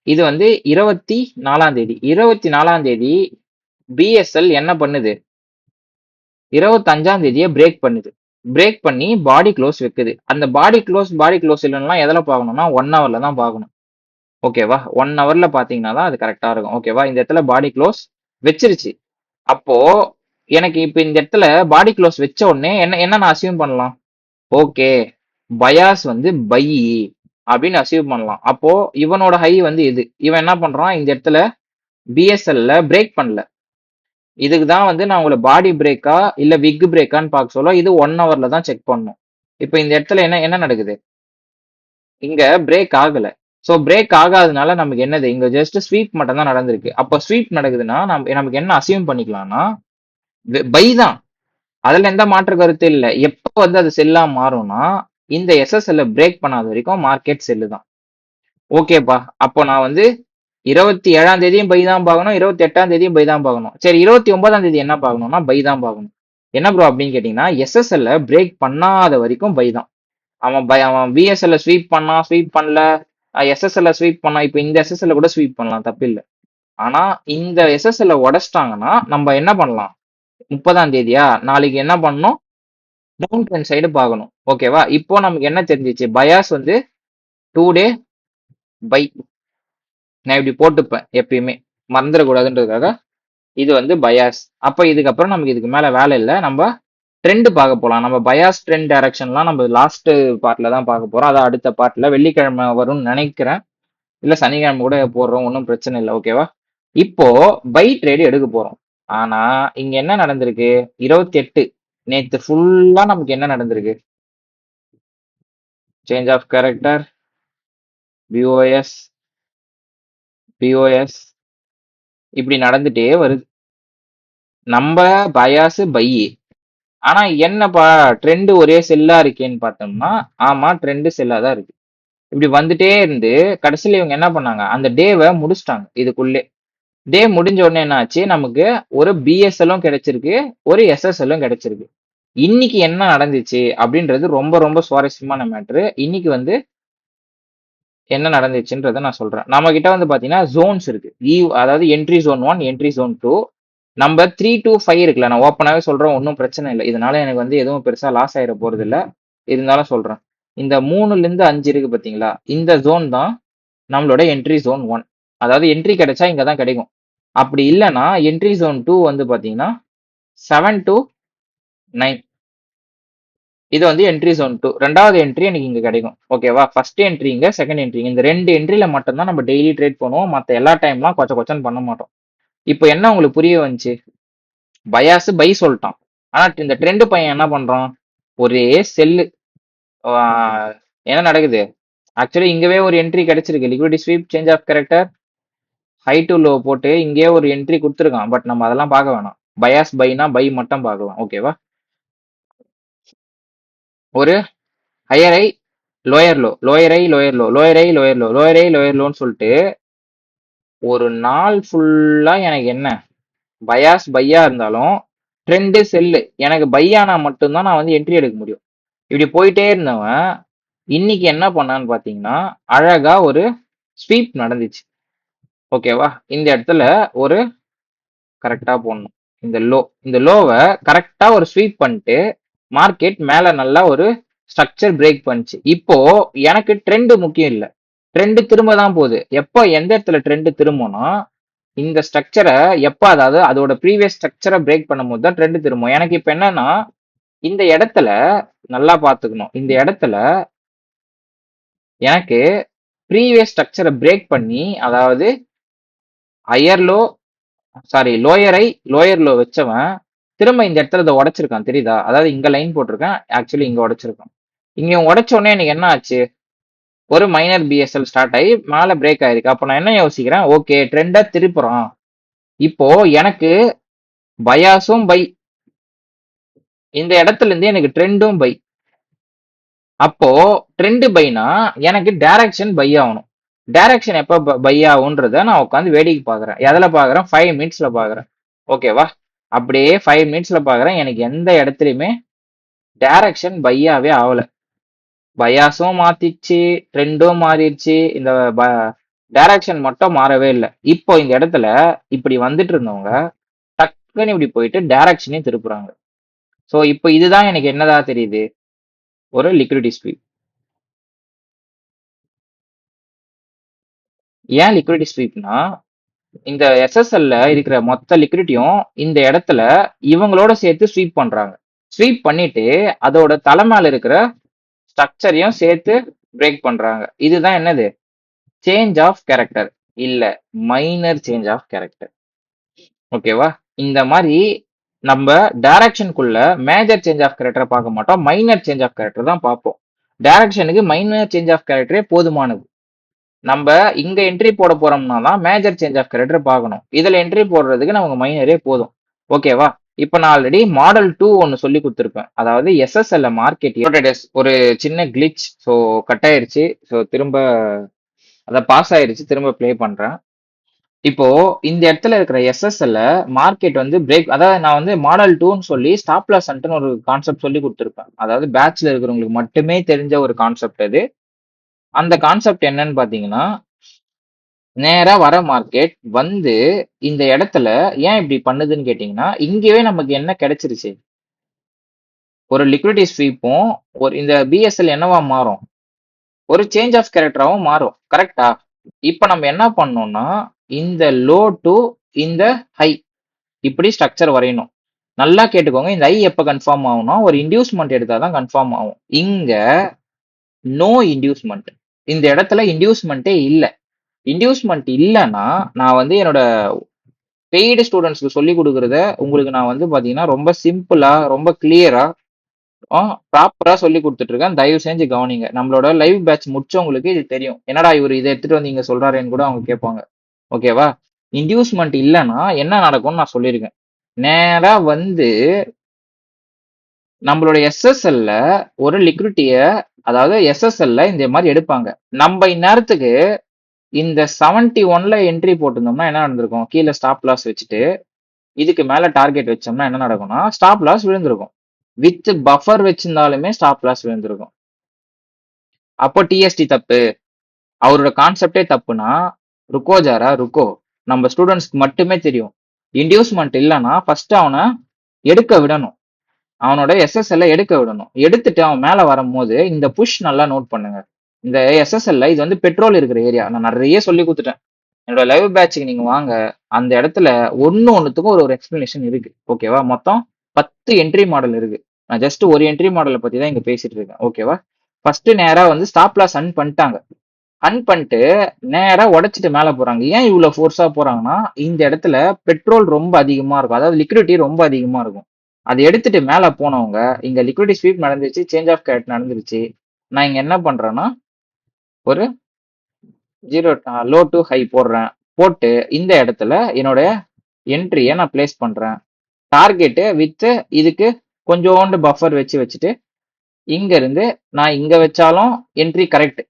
இது வந்து 24ஆம் தேதி. 24ஆம் தேதி பிஎஸ்எல் என்ன பண்ணுது? 25ஆம் தேதியே பிரேக் பண்ணுது. பிரேக் பண்ணி பாடி க்ளோஸ் வைக்குது. அந்த பாடி க்ளோஸ் இல்லைன்னா எதுல பார்க்கணும்னா 1 ஹவர்ல தான் பார்க்கணும். ஓகேவா? 1 ஹவர்ல பாத்தீங்கன்னா தான் அது கரெக்டா இருக்கும். ஓகேவா? இந்த இடத்துல பாடி க்ளோஸ் வச்சிருச்சு. அப்போ எனக்கு இப்ப இந்த இடத்துல பாடி க்ளோஸ் வச்ச உடனே என்ன என்ன நான் அசியூம் பண்ணலாம்? ஓகே, பயாஸ் வந்து பை அப்படின்னு அசியூம் பண்ணலாம். அப்போ இவனோட ஹை வந்து இது. இவன் என்ன பண்றான்? இந்த இடத்துல பிஎஸ்எல்ல பிரேக் பண்ணல. இதுக்கு தான் வந்து நான் உங்களை பாடி பிரேக்கா இல்ல விக் பிரேக்கான்னு பார்க்க சொல்ல, இது 1 ஹவர்ல தான் செக் பண்ணணும். இப்போ இந்த இடத்துல என்ன என்ன நடக்குது? இங்க பிரேக் ஆகல. சோ பிரேக் ஆகாதனால நமக்கு என்னது? இங்க ஜஸ்ட் ஸ்வீப் மட்டும் தான் நடந்திருக்கு. அப்போ ஸ்வீப் நடக்குதுன்னா நமக்கு என்ன அசியூம் பண்ணிக்கலாம்னா பை தான். அதுல எந்த மாற்று கருத்து இல்ல. எப்ப வந்து அது செல்லா மாறும்னா இந்த எஸ்எஸ்எல் பிரேக் பண்ணாத வரைக்கும் மார்க்கெட் செல்லு தான். ஓகேப்பா. அப்போ நான் வந்து 27ஆம் தேதியும் பை தான் பார்க்கணும், 28ஆம் தேதியும் பை தான் பார்க்கணும். சரி, 29ஆம் தேதி என்ன பார்க்கணும்னா பை தான் பார்க்கணும். என்ன ப்ரோ அப்படின்னு கேட்டீங்கன்னா, எஸ்எஸ்எல் பிரேக் பண்ணாத வரைக்கும் பை தான். அவன் பிஎஸ்எல்ல ஸ்வீப் பண்ணா, ஸ்வீப் பண்ணல, எஸ்எஸ்எல்ல ஸ்வீப் பண்ணா, இப்போ இந்த எஸ்எஸ்எல்ல கூட ஸ்வீப் பண்ணலாம், தப்பில்லை. ஆனா இந்த எஸ்எஸ்எல்ல உடைச்சிட்டாங்கன்னா நம்ம என்ன பண்ணலாம்? 30ஆம் தேதியா, நாளைக்கு என்ன பண்ணணும்? டவுன் ட்ரெண்ட் சைடு பார்க்கணும். ஓகேவா? இப்போ நமக்கு என்ன தெரிஞ்சிச்சு? பயாஸ் வந்து 2 டே பை. நான் இப்படி போட்டுப்பேன் எப்பயுமே, மறந்துடக்கூடாதுன்றதுக்காக. இது வந்து பயாஸ். அப்ப இதுக்கப்புறம் நமக்கு இதுக்கு மேல வேலை இல்லை. நம்ம ட்ரெண்ட் பார்க்க போலாம். நம்ம பயாஸ் ட்ரெண்ட் டைரக்ஷன்லாம் நம்ம லாஸ்ட் பார்ட்ல தான் பார்க்க போறோம். அதான் அடுத்த பார்ட்ல வெள்ளிக்கிழமை வரும்னு நினைக்கிறேன். இல்ல சனிக்கிழமை கூட போடுறோம், ஒன்றும் பிரச்சனை இல்லை. ஓகேவா? இப்போ பை ட்ரேடு எடுக்க போறோம். ஆனா இங்க என்ன நடந்திருக்கு? 28 நேத்து ஃபுல்லா நமக்கு என்ன நடந்திருக்கு? Change of character, BOS, BOS, இப்படி நடந்துட்டே வருது. நம்ம பயாஸ் பை. ஆனா என்னப்பா ட்ரெண்ட் ஒரே செல்லா இருக்கேன்னு பார்த்தோம்னா, ஆமா ட்ரெண்ட் செல்லா தான் இருக்கு. இப்படி வந்துட்டே இருந்து கடைசியில இவங்க என்ன பண்ணாங்க? அந்த டேவை முடிச்சிட்டாங்க. இதுக்குள்ளே டே முடிஞ்ச உடனே என்ன ஆச்சு? நமக்கு ஒரு பிஎஸ்எல்லும் கிடைச்சிருக்கு, ஒரு எஸ்எஸ்எல்லும் கிடைச்சிருக்கு. இன்னைக்கு என்ன நடந்துச்சு அப்படின்றது ரொம்ப ரொம்ப சுவாரஸ்யமான மேட்ரு. இன்னைக்கு வந்து என்ன நடந்துச்சுன்றத நான் சொல்றேன். நம்ம கிட்ட வந்து பாத்தீங்கன்னா ஜோன்ஸ் இருக்கு. அதாவது என்ட்ரி ஜோன் 1, என்ட்ரி ஜோன் 2. நம்ம 3 to 5 இருக்குல்ல, நான் ஓப்பனாவே சொல்றேன், ஒன்றும் பிரச்சனை இல்லை. இதனால எனக்கு வந்து எதுவும் பெருசா லாஸ் ஆயிட போறது இல்லை. இருந்தாலும் சொல்றேன். இந்த 3ல இருந்து 5 இருக்கு பாத்தீங்களா? இந்த ஜோன் தான் நம்மளோட என்ட்ரி ஜோன் 1. அதாவது என்ட்ரி கிடைச்சா இங்க தான் கிடைக்கும். அப்படி இல்லைன்னா என்ட்ரி ஜோன் 2 வந்து பாத்தீங்கன்னா 7 to 9. இது வந்து என்ட்ரி ஜோன் 2. ரெண்டாவது என்ட்ரி எனக்கு இங்க கிடைக்கும். ஓகேவா? ஃபர்ஸ்ட் என்ட்ரி இங்க, செகண்ட் என்ட்ரி இந்த 2 என்ட்ரில மட்டும் தான் நம்ம டெய்லி ட்ரேட் பண்ணுவோம். மத்த எல்லா டைம்லாம் கொச்ச கொச்சன்னு பண்ண மாட்டோம். இப்போ என்ன உங்களுக்கு புரிய வந்துச்சு? பயாஸ் பை சொல்லிட்டான். ஆனா இந்த ட்ரெண்ட் பையன் என்ன பண்றான்? ஒரே செல்லு. என்ன நடக்குது? ஆக்சுவலி இங்கவே ஒரு என்ட்ரி கிடைச்சிருக்கு. Liquidity sweep, change of character, high to low போட்டு இங்கேயே ஒரு என்ட்ரி கொடுத்துருக்கான். பட் நம்ம அதெல்லாம் பார்க்க வேணாம். பயாஸ் பைனா பை மட்டும் பார்க்கலாம். ஓகேவா? ஒரு ஹையர் ஐ, லோயர் லோ, லோயர் ஐ, லோயர் லோ, லோயர் ஐ, லோயர் லோ, லோயர் ஐ, லோயர் லோன்னு சொல்லிட்டு ஒரு நாள் ஃபுல்லா எனக்கு என்ன? பயாஸ் பையா இருந்தாலும் ட்ரெண்டு செல்லு. எனக்கு பையானா மட்டும்தான் நான் வந்து என்ட்ரி எடுக்க முடியும். இப்படி போயிட்டே இருந்தவன் இன்னைக்கு என்ன பண்ணான்னு பாத்தீங்கன்னா, அழகா ஒரு ஸ்வீப் நடந்துச்சு. ஓகேவா? இந்த இடத்துல ஒரு கரெக்டா போடணும். இந்த லோவை கரெக்டா ஒரு ஸ்வீப் பண்ணிட்டு மார்க்கெட் மேல நல்லா ஒரு ஸ்ட்ரக்சர் பிரேக் பண்ணுச்சு. இப்போ எனக்கு ட்ரெண்ட் முக்கியம் இல்லை. ட்ரெண்ட் திரும்ப தான் போகுது. எப்போ எந்த இடத்துல ட்ரெண்ட் திரும்பும்னா இந்த ஸ்ட்ரக்சரை எப்ப, அதாவது அதோட ப்ரீவியஸ் ஸ்ட்ரக்சரை பிரேக் பண்ணும்போது தான் ட்ரெண்ட் திரும்பும். எனக்கு இப்ப என்னன்னா இந்த இடத்துல நல்லா பாத்துக்கணும். இந்த இடத்துல எனக்கு ப்ரீவியஸ் ஸ்ட்ரக்சரை பிரேக் பண்ணி, அதாவது ஹையர் லோ, சாரி லோயர் ஐ, லோயர் லோ வச்சவன் திரும்ப இந்த இடத்துல இதை உடைச்சிருக்கான். தெரியுதா? அதாவது இங்க லைன் போட்டிருக்கேன், ஆக்சுவலி இங்க உடைச்சிருக்கான். இங்க உடைச்ச உடனே எனக்கு என்ன ஆச்சு? ஒரு மைனர் பிஎஸ்எல் ஸ்டார்ட் ஆகி மேல பிரேக் ஆயிருக்கு. அப்ப நான் என்ன யோசிக்கிறேன், ஓகே ட்ரெண்டா திருப்புறான். இப்போ எனக்கு பயாஸும் பை, இந்த இடத்துல இருந்து எனக்கு ட்ரெண்டும் பை. அப்போ ட்ரெண்ட் பைனா எனக்கு டைரக்ஷன் பை ஆகணும். டைரக்ஷன் எப்ப பை ஆகுன்றத நான் உட்காந்து வேடிக்கை பாக்குறேன். எதுல பாக்குறேன்? 5 மினிட்ஸ்ல பாக்குறேன். ஓகேவா? அப்படியே 5 மினிட்ஸ்ல பாக்குறேன். எனக்கு எந்த இடத்துலயுமே டைரக்ஷன் பையாவே ஆகல. பயாஸும் மாத்திடுச்சு, ட்ரெண்டும் மாறிடுச்சு. இந்த டைரக்ஷன் மட்டும் மாறவே இல்லை. இப்போ இந்த இடத்துல இப்படி வந்துட்டு இருந்தவங்க டக்குன்னு இப்படி போயிட்டு டைரக்ஷனையும் திருப்புறாங்க. ஸோ இப்போ இதுதான் எனக்கு என்னதா தெரியுது, ஒரு லிக்விடிட்டி ஸ்வீப். ஏன் லிக்விடிட்டி ஸ்வீப்னா, இந்த எஸ்எஸ்எல்ல இருக்கிற மொத்த லிக்விடிட்டியும் இந்த இடத்துல இவங்களோட சேர்த்து ஸ்வீப் பண்றாங்க. ஸ்வீப் பண்ணிட்டு அதோட தலை மேல இருக்கிற ஸ்ட்ரக்சரையும் சேர்த்து பிரேக் பண்றாங்க. இதுதான் என்னது? சேஞ்ச் ஆஃப் கேரக்டர், இல்ல மைனர் சேஞ்ச் ஆஃப் கேரக்டர். ஓகேவா? இந்த மாதிரி நம்ம டைரக்ஷனுக்குள்ள மேஜர் சேஞ்ச் ஆஃப் கேரக்டரை பார்க்க மாட்டோம், மைனர் சேஞ்ச் ஆஃப் கேரக்டர் தான் பார்ப்போம். டைரக்ஷனுக்கு மைனர் சேஞ்ச் ஆஃப் கேரக்டரே போதுமானது. நம்ம இங்க என்ட்ரி போட போறோம்னா தான் மேஜர் சேஞ்ச் ஆஃப் கேரக்டர் பார்க்கணும். இதுல என்ட்ரி போடுறதுக்கு நமக்கு மைனரே போதும். ஓகேவா? இப்ப நான் ஆல்ரெடி மாடல் 2 ஒன்னு சொல்லி கொடுத்துருப்பேன். அதாவது எஸ்எஸ்எல் மார்க்கெட் ஒரு சின்ன கிளிச், ஸோ கட் ஆயிருச்சு. ஸோ திரும்ப அதை பாஸ் ஆயிருச்சு, திரும்ப ப்ளே பண்றேன். இப்போ இந்த இடத்துல இருக்கிற எஸ்எஸ்எல்ல மார்க்கெட் வந்து பிரேக், அதாவது நான் வந்து மாடல் 2ன்னு சொல்லி ஸ்டாப் லாஸ் ஒரு கான்செப்ட் சொல்லி கொடுத்துருப்பேன். அதாவது பேட்ச்ல இருக்கிறவங்களுக்கு மட்டுமே தெரிஞ்ச ஒரு கான்செப்ட் அது. அந்த கான்செப்ட் என்னன்னு பாத்தீங்கன்னா, நேரா வர மார்க்கெட் வந்து இந்த இடத்துல ஏன் இப்படி பண்ணுதுன்னு கேட்டீங்கன்னா, இங்கவே நமக்கு என்ன கிடைச்சிருச்சு? ஒரு லிக்விடிட்டி ஸ்வீப்பும் ஒரு இந்த பிஎஸ்எல் என்னவா மாறும்? ஒரு சேஞ்ச் ஆஃப் கேரக்டராகவும் மாறும். கரெக்டா? இப்ப நம்ம என்ன பண்ணோம்னா, இந்த லோ டு இந்த ஹை இப்படி ஸ்ட்ரக்சர் வரையணும். நல்லா கேட்டுக்கோங்க. இந்த ஐ எப்ப கன்ஃபார்ம் ஆகும்னா, ஒரு இன்டியூஸ்மெண்ட் எடுத்தாதான் கன்ஃபார்ம் ஆகும். இங்க நோ இன்டியூஸ்மெண்ட். இந்த இடத்துல இன்டியூஸ்மெண்ட்டே இல்ல. இன்டியூஸ்மெண்ட் இல்லைன்னா நான் வந்து என்னோட பெய்டு ஸ்டூடெண்ட்ஸ்க்கு சொல்லி கொடுக்கறத உங்களுக்கு நான் வந்து பாத்தீங்கன்னா ரொம்ப சிம்பிளா, ரொம்ப கிளியரா, ப்ராப்பரா சொல்லி கொடுத்துட்டு இருக்கேன். தயவு செஞ்சு கவனிங்க. நம்மளோட லைவ் பேட்ச் முடிச்சவங்களுக்கு இது தெரியும். என்னடா இவர் இதை எடுத்துட்டு வந்து இங்க சொல்றாருன்னு கூட அவங்க கேட்பாங்க. ஓகேவா? இன்டியூஸ்மெண்ட் இல்லைன்னா என்ன நடக்கும்னு நான் சொல்லியிருக்கேன். நேரா வந்து நம்மளோட எஸ்எஸ்எல்ல ஒரு லிக்விடிட்டிய, அதாவது எஸ்எஸ்எல்ல இந்த மாதிரி எடுப்பாங்க. நம்ம இந்நேரத்துக்கு இந்த 71ல என்ட்ரி போட்டிருந்தோம்னா என்ன நடந்திருக்கும்? கீழே ஸ்டாப் லாஸ் வச்சுட்டு இதுக்கு மேல டார்கெட் வச்சோம்னா என்ன நடக்கும்னா, ஸ்டாப் லாஸ் விழுந்திருக்கும். வித் பஃபர் வச்சிருந்தாலுமே ஸ்டாப் லாஸ் விழுந்திருக்கும். அப்போ டிஎஸ்டி தப்பு, அவரோட கான்செப்டே தப்புனா, ருக்கோ ஜாரா ருக்கோ. நம்ம ஸ்டூடெண்ட்ஸ்க்கு மட்டுமே தெரியும். இன்டியூஸ்மெண்ட் இல்லைன்னா ஃபர்ஸ்ட் அவனை எடுக்க விடணும். அவனோட எஸ்எஸ்எல்ல எடுக்க விடணும். எடுத்துட்டு அவன் மேல வரும்போது இந்த புஷ் நல்லா நோட் பண்ணுங்க. இந்த எஸ்எஸ்எல்ல இது வந்து பெட்ரோல் இருக்கிற ஏரியா. நான் நிறைய சொல்லி கொடுத்துட்டேன். என்னோட லைவ் பேட்சுக்கு நீங்க வாங்க. அந்த இடத்துல ஒண்ணுத்துக்கும் ஒரு எக்ஸ்பிளனேஷன் இருக்கு. ஓகேவா? மொத்தம் 10 என்ட்ரி மாடல் இருக்கு. நான் ஜஸ்ட் ஒரு என்ட்ரி மாடலை பத்தி தான் இங்க பேசிட்டு இருக்கேன். ஓகேவா? ஃபர்ஸ்ட் நேரா வந்து ஸ்டாப் லாஸ் அன் பண்ணிட்டாங்க. அன் பண்ணிட்டு நேரா உடைச்சிட்டு மேல போறாங்க. ஏன் இவ்வளவு ஃபோர்ஸா போறாங்கன்னா, இந்த இடத்துல பெட்ரோல் ரொம்ப அதிகமா இருக்கும், அதாவது லிக்விடிட்டி ரொம்ப அதிகமா இருக்கும். அதை எடுத்துட்டு மேல போனவங்க, இங்க லிக்விடிட்டி ஸ்வீப் நடந்துருச்சு, சேஞ்ச் ஆஃப் கேரக்டர் நடந்துருச்சு. நான் இங்க என்ன பண்றேன்னா, ஒரு ஜீரோ லோ டு ஹை போடுறேன். போட்டு இந்த இடத்துல என்னோட என்ட்ரியை நான் பிளேஸ் பண்றேன். டார்கெட்டு வித் இதுக்கு கொஞ்சோண்டு பஃபர் வச்சுட்டு இங்க இருந்து நான் இங்க வச்சாலும் என்ட்ரி கரெக்ட்.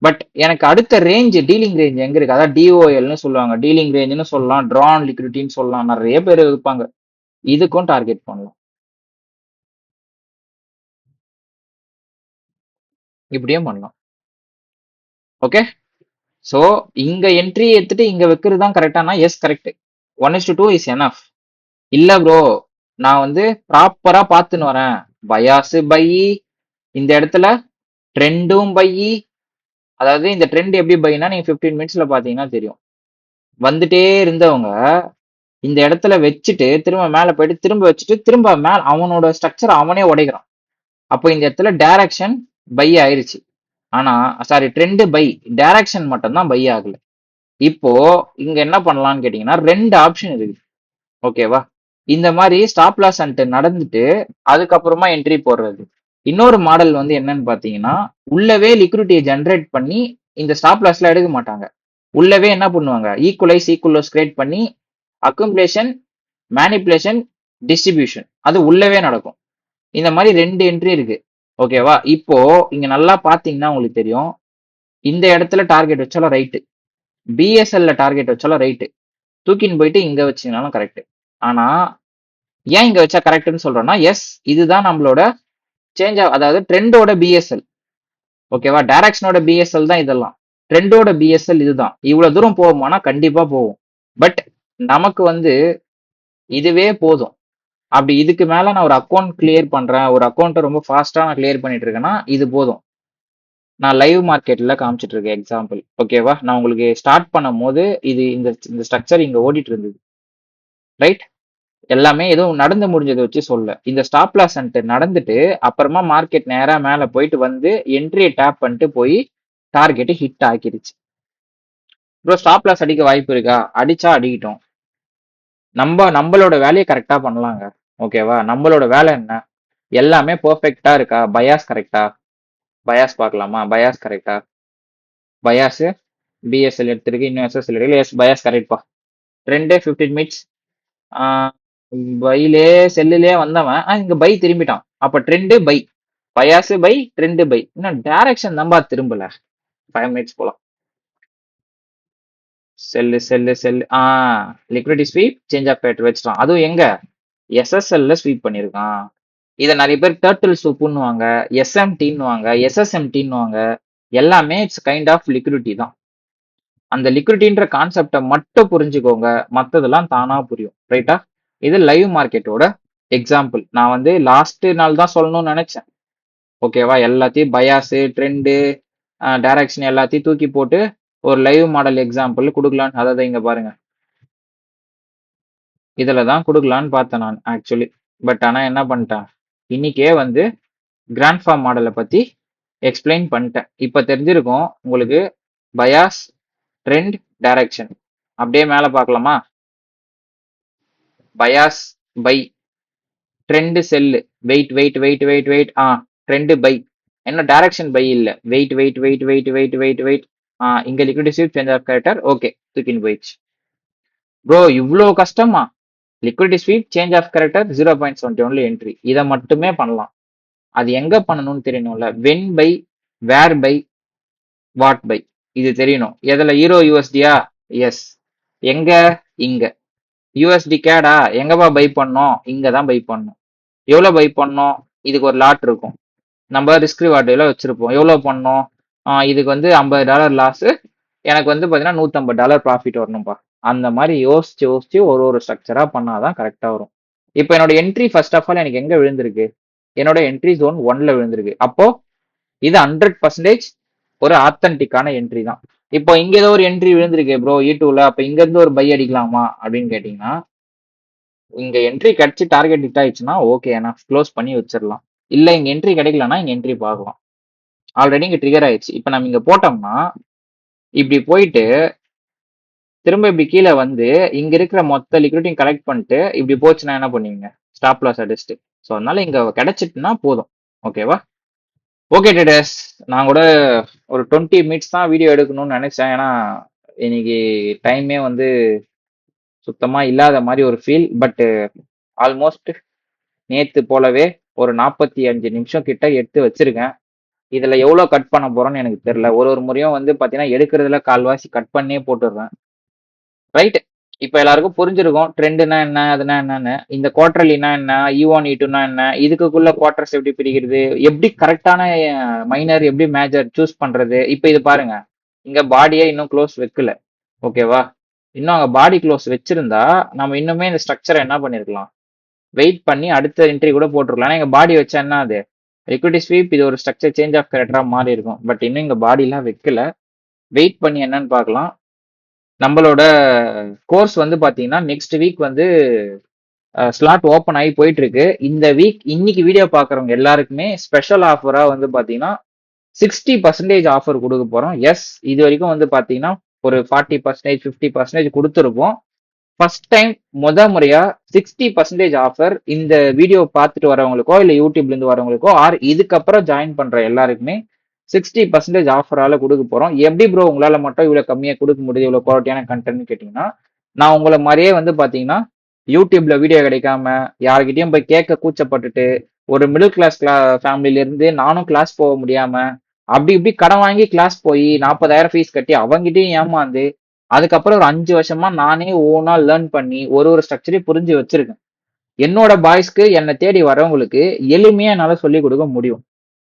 பட் எனக்கு அடுத்த ரேஞ்ச், டீலிங் ரேஞ்ச் எங்க இருக்கு? அதாவது டிஓஎல்னு சொல்லுவாங்க, டீலிங் ரேஞ்சுன்னு சொல்லலாம், ட்ரான் லிக்விடிட்டின்னு சொல்லலாம். நிறைய பேர் இருப்பாங்க. இதுக்கும் டார்கெட் பண்ணலாம். இப்படியும் பண்ணலாம். ஓகே? சோ இங்க என்ட்ரி எடுத்துட்டு இங்க வைக்கிறது தான் கரெக்டானா? Yes, correct. 1:2 is enough. இல்ல ப்ரோ, நான் வந்து ப்ராப்பரா பார்த்துன்னு வரேன். பயாஸ் பை, இந்த இடத்துல ட்ரெண்டும் பை. அதாவது இந்த ட்ரெண்ட் எப்படி பைனா நீங்க 15 மினிட்ஸ்ல பாத்தீங்கன்னா தெரியும். வந்துட்டே இருந்தவங்க இந்த இடத்துல வச்சுட்டு திரும்ப மேல போயிட்டு திரும்ப வச்சுட்டு திரும்ப மேல அவனோட ஸ்ட்ரக்சர் அவனே உடைக்கிறான். அப்போ இந்த இடத்துல டைரக்ஷன் பை ஆயிருச்சு. ஆனா சாரி, ட்ரெண்ட் பை, டைரக்ஷன் மட்டும் தான் பை ஆகல. இப்போ இங்க என்ன பண்ணலாம்னு கேட்டீங்கன்னா, 2 ஆப்ஷன் இருக்கு. ஓகேவா? இந்த மாதிரி ஸ்டாப் லாஸ் அண்ட் நடந்துட்டு அதுக்கப்புறமா என்ட்ரி போடுறது, இன்னொரு மாடல் வந்து என்னன்னு பாத்தீங்கன்னா, உள்ளவே லிக்விடிட்டியை ஜெனரேட் பண்ணி இந்த ஸ்டாப் லாஸ்ல எடுக்க மாட்டாங்க. உள்ளவே என்ன பண்ணுவாங்க, ஈக்குவலைஸ் ஈக்குவலோஸ் கிரியேட் பண்ணி அக்குமுலேஷன், மேனிப்புலேஷன், டிஸ்ட்ரிபியூஷன் அது உள்ளவே நடக்கும். இந்த மாதிரி 2 என்ட்ரி இருக்கு. ஓகேவா? இப்போ இங்க நல்லா பாத்தீங்கன்னா உங்களுக்கு தெரியும். இந்த இடத்துல டார்கெட் வச்சாலும் ரைட்டு, பிஎஸ்எல்ல டார்கெட் வச்சாலும் ரைட்டு, தூக்கின்னு போயிட்டு இங்க வச்சீங்கனாலும் கரெக்ட். ஆனா ஏன் இங்க வச்சா கரெக்ட்னு சொல்றோம்னா, எஸ் இதுதான் நம்மளோட சேஞ்ச், அதாவது ட்ரெண்டோட பிஎஸ்எல். ஓகேவா? டைரக்ஷனோட பிஎஸ்எல் தான் இதெல்லாம். ட்ரெண்டோட பிஎஸ்எல் இதுதான். இவ்வளவு தூரம் போகுமானா கண்டிப்பா போகும். பட் நமக்கு வந்து இதுவே போதும். அப்படி இதுக்கு மேல நான் ஒரு அக்கௌண்ட் கிளியர் பண்றேன், ஒரு அக்கௌண்ட்டை ரொம்ப ஃபாஸ்டா நான் கிளியர் பண்ணிட்டு இருக்கேன்னா இது போதும். நான் லைவ் மார்க்கெட்ல காமிச்சிட்டு இருக்கேன் எக்ஸாம்பிள். ஓகேவா? நான் உங்களுக்கு ஸ்டார்ட் பண்ணும் போது இது இந்த ஸ்ட்ரக்சர் இங்க ஓடிட்டு இருந்தது, ரைட்? எல்லாமே எதுவும் நடந்து முடிஞ்சதை வச்சு சொல்ல. இந்த ஸ்டாப் லாஸ் நடந்துட்டு அப்புறமா மார்க்கெட் நேரா மேல போயிட்டு வந்து என்ட்ரியை டேப் பண்ணிட்டு போய் டார்கெட் ஹிட் ஆக்கிடுச்சு. ப்ரோ ஸ்டாப் லாஸ் அடிக்க வாய்ப்பு இருக்கா? அடிச்சா அடிக்கட்டும். நம்மளோட வேலையை கரெக்டா பண்ணலாங்க. ஓகேவா? நம்மளோட வேலை என்ன? எல்லாமே பெர்ஃபெக்ட்டா இருக்கா? பயாஸ் கரெக்டா? பயாஸ் பார்க்கலாமா? பயாஸ் கரெக்டா? பயாஸ் பிஎஸ்எல் எடுத்திருக்கு, இன்னும் எஸ்எஸ்எல் இருக்கு. எஸ் பயாஸ் கரெக்ட்பா. 15 மினிட்ஸ் பைலே செல்லுலயே வந்தவன் இங்க பை திரும்பிட்டான். அப்ப trend buy, bias buy, trend buy. இன்னும் டைரக்ஷன் நம்ப திரும்பல. 5 மினிட்ஸ் போலாம். Sell sell sell liquidity sweep, change of pattern வச்சிட்டான். அதுவும் எங்க? எஸ்எஸ்எல்ல ஸ்வீப் பண்ணிருக்கான். இதை நிறைய பேர் டர்ட்டில் சூப்புன்னுவாங்க, எஸ்எம்டின்னுவாங்க, எஸ்எஸ்எம்டின்னுவாங்க. எல்லாமே இட்ஸ் கைண்ட் ஆஃப் லிக்விடிட்டி தான். அந்த லிக்விடிட்டின்ற கான்செப்டை மட்டும் புரிஞ்சுக்கோங்க, மற்றதெல்லாம் தானா புரியும். ரைட்டா? இது லைவ் மார்க்கெட்டோட எக்ஸாம்பிள். நான் வந்து லாஸ்ட் நாள் தான் சொல்லணும்னு நினைச்சேன். ஓகேவா? எல்லாத்தையும் பயாஸு, ட்ரெண்டு, டைரக்ஷன் எல்லாத்தையும் தூக்கி போட்டு ஒரு லைவ் மாடல் எக்ஸாம்பிள் கொடுக்கலான்னு, அதாவது இங்க பாருங்க, இதுல தான் கொடுக்கலான்னு பார்த்தேன் நான் ஆக்சுவலி. பட் ஆனா என்ன பண்ணிட்டேன், இன்னைக்கே வந்து கிராண்ட் ஃபார்ம் மாடலை பத்தி எக்ஸ்பிளைன் பண்ணிட்டேன். இப்ப தெரிஞ்சிருக்கும் உங்களுக்கு பயாஸ், ட்ரெண்ட், டைரக்ஷன். அப்படியே மேல பார்க்கலாமா? Bias buy, trend sell, wait wait wait wait wait, trend buy, என்ன டைரக்ஷன் பை இல்ல, wait wait wait wait wait wait wait, இங்க liquidity sweep, change of character, okay தூக்கின்னு போயிடுச்சு. ப்ரோ இவ்வளோ கஷ்டமா? Liquidity sweep, change of character, 0.71 entry, இதை மட்டுமே பண்ணலாம். அது எங்க பண்ணணும்னு தெரியணும்ல. When buy, where buy, what buy, இது தெரியணும். எதுல? ஈரோ யூஎஸ்டியா? எஸ். எங்க? இங்க. யூஎஸ்டி கேடா? எங்கப்பா பை பண்ணோம்? இங்க தான் பை பண்ணோம். எவ்வளோ பை பண்ணோம்? இதுக்கு ஒரு லாட் இருக்கும், நம்ம ரிஸ்க் ரிவார்டுல வச்சிருப்போம். எவ்வளோ பண்ணோம்? இதுக்கு வந்து $50 லாஸ், எனக்கு வந்து பார்த்தீங்கன்னா $150 ப்ராஃபிட் வரணும்ப்பா. அந்த மாதிரி யோசிச்சு யோசிச்சு ஒரு ஸ்ட்ரக்சரா பண்ணாதான் கரெக்டா வரும். இப்போ என்னோட என்ட்ரி ஃபர்ஸ்ட் ஆஃப் ஆல் எனக்கு எங்க விழுந்திருக்கு? என்னோட என்ட்ரி ஜோன் 1ல விழுந்திருக்கு. அப்போ இது 100% ஒரு ஆத்தன்டிக்கான என்ட்ரி தான். இப்போ இங்க ஏதோ ஒரு என்ட்ரி விழுந்திருக்கு ப்ரோ E2ல, அப்ப இங்க இருந்து ஒரு பை அடிக்கலாமா அப்படின்னு கேட்டீங்கன்னா, இங்க என்ட்ரி கிடைச்சி டார்கெட் ஹிட் ஆயிடுச்சுன்னா ஓகே, நான் க்ளோஸ் பண்ணி வச்சிடலாம். இல்ல இங்க என்ட்ரி கிடைக்கலன்னா இங்க என்ட்ரி பார்க்கலாம். ஆல்ரெடி இங்க ட்ரிகர் ஆயிடுச்சு. இப்போ நம்ம இங்க போட்டோம்னா இப்படி போயிட்டு திரும்ப இப்படி கீழே வந்து இங்க இருக்கிற மொத்த லிக்விடிட்டியும் கலெக்ட் பண்ணிட்டு இப்படி போச்சுன்னா என்ன பண்ணுவீங்க? ஸ்டாப் லாஸ் அடிச்சுட்டு. ஸோ அதனால இங்க கிடைச்சிட்டுனா போதும். ஓகேவா? ஓகே ட்ரேடர்ஸ், நான் கூட ஒரு 20 மினிட்ஸ் தான் வீடியோ எடுக்கணும்னு நினைச்சேன். ஏன்னா இன்னைக்கு டைமே வந்து சுத்தமா இல்லாத மாதிரி ஒரு ஃபீல். பட் ஆல்மோஸ்ட் நேத்து போலவே ஒரு 45 நிமிஷம் கிட்ட எடுத்து வச்சிருக்கேன். இதுல எவ்வளவு கட் பண்ண போறோம்னு எனக்கு தெரியல. ஒரு முறையும் வந்து பாத்தீங்கன்னா எடுக்கிறதுல கால்வாசி கட் பண்ணியே போட்டுடுறேன். ரைட்? இப்ப எல்லாருக்கும் புரிஞ்சிருக்கும் ட்ரெண்ட்னா என்ன, அதுனா என்னன்னு. இந்த குவார்டர்லினா என்ன, E1 E2னா என்ன, இதுக்குள்ள குவார்டர்ஸ் எப்படி பிரிக்கிறது, எப்படி கரெக்டான மைனர், எப்படி மேஜர் சூஸ் பண்றது. இப்ப இது பாருங்க, இங்க பாடியே இன்னும் க்ளோஸ் வைக்கல. ஓகேவா? இன்னும் அங்க பாடி க்ளோஸ் வச்சிருந்தா நம்ம இன்னுமே இந்த ஸ்ட்ரக்சரை என்ன பண்ணிருக்கலாம், வெயிட் பண்ணி அடுத்த என்ட்ரி கூட போட்டுருக்கலாம். ஆனா இங்க பாடி வச்சா என்ன, அது லிக்விடிட்டி ஸ்வீப், இது ஒரு ஸ்ட்ரக்சர் சேஞ்ச் ஆஃப் கேரக்டரா மாறி இருக்கும். பட் இன்னும் இங்க பாடி எல்லாம் வைக்கல. வெயிட் பண்ணி என்னன்னு பார்க்கலாம். நம்மளோட கோர்ஸ் வந்து பாத்தீங்கன்னா நெக்ஸ்ட் வீக் வந்து ஸ்லாட் ஓப்பன் ஆகி போயிட்டு இருக்கு. இந்த வீக் இன்னைக்கு வீடியோ பாக்குறவங்க எல்லாருக்குமே ஸ்பெஷல் ஆஃபரா வந்து பாத்தீங்கன்னா 60% ஆஃபர் கொடுக்க போறோம். எஸ், இது வரைக்கும் வந்து பாத்தீங்கன்னா ஒரு 40%, 50% கொடுத்துருப்போம். ஃபர்ஸ்ட் டைம் முறையா 60% ஆஃபர் இந்த வீடியோ பார்த்துட்டு வரவங்களுக்கோ இல்ல யூடியூப்ல இருந்து வரவங்களுக்கோ ஆர் இதுக்கப்புறம் ஜாயின் பண்ற எல்லாருக்குமே 60% ஆஃபரால கொடுக்க போறோம். எப்படி ப்ரோ உங்களால மட்டும் இவ்வளவு கம்மியா கொடுக்க முடியுது, இவ்வளவு குவாலிட்டியான கண்டென்ட் கேட்டீங்கன்னா, நான் உங்களை மாதிரியே வந்து பாத்தீங்கன்னா யூடியூப்ல வீடியோ கிடைக்காம யார்கிட்டயும் போய் கேட்க கூச்சப்பட்டுட்டு ஒரு மிடில் கிளாஸ் ஃபேமிலில இருந்து நானும் கிளாஸ் போக முடியாம அப்படி இப்படி கடன் வாங்கி கிளாஸ் போய் 40,000 ஃபீஸ் கட்டி அவங்ககிட்டயும் ஏமாந்து அதுக்கப்புறம் ஒரு 5 வருஷமா நானே ஓனா லேர்ன் பண்ணி ஒரு ஸ்ட்ரக்சரையும் புரிஞ்சு வச்சிருக்கேன். என்னோட பாய்ஸ்க்கு என்னை தேடி வரவங்களுக்கு எளிமையா என்னால சொல்லிக் கொடுக்க முடியும்.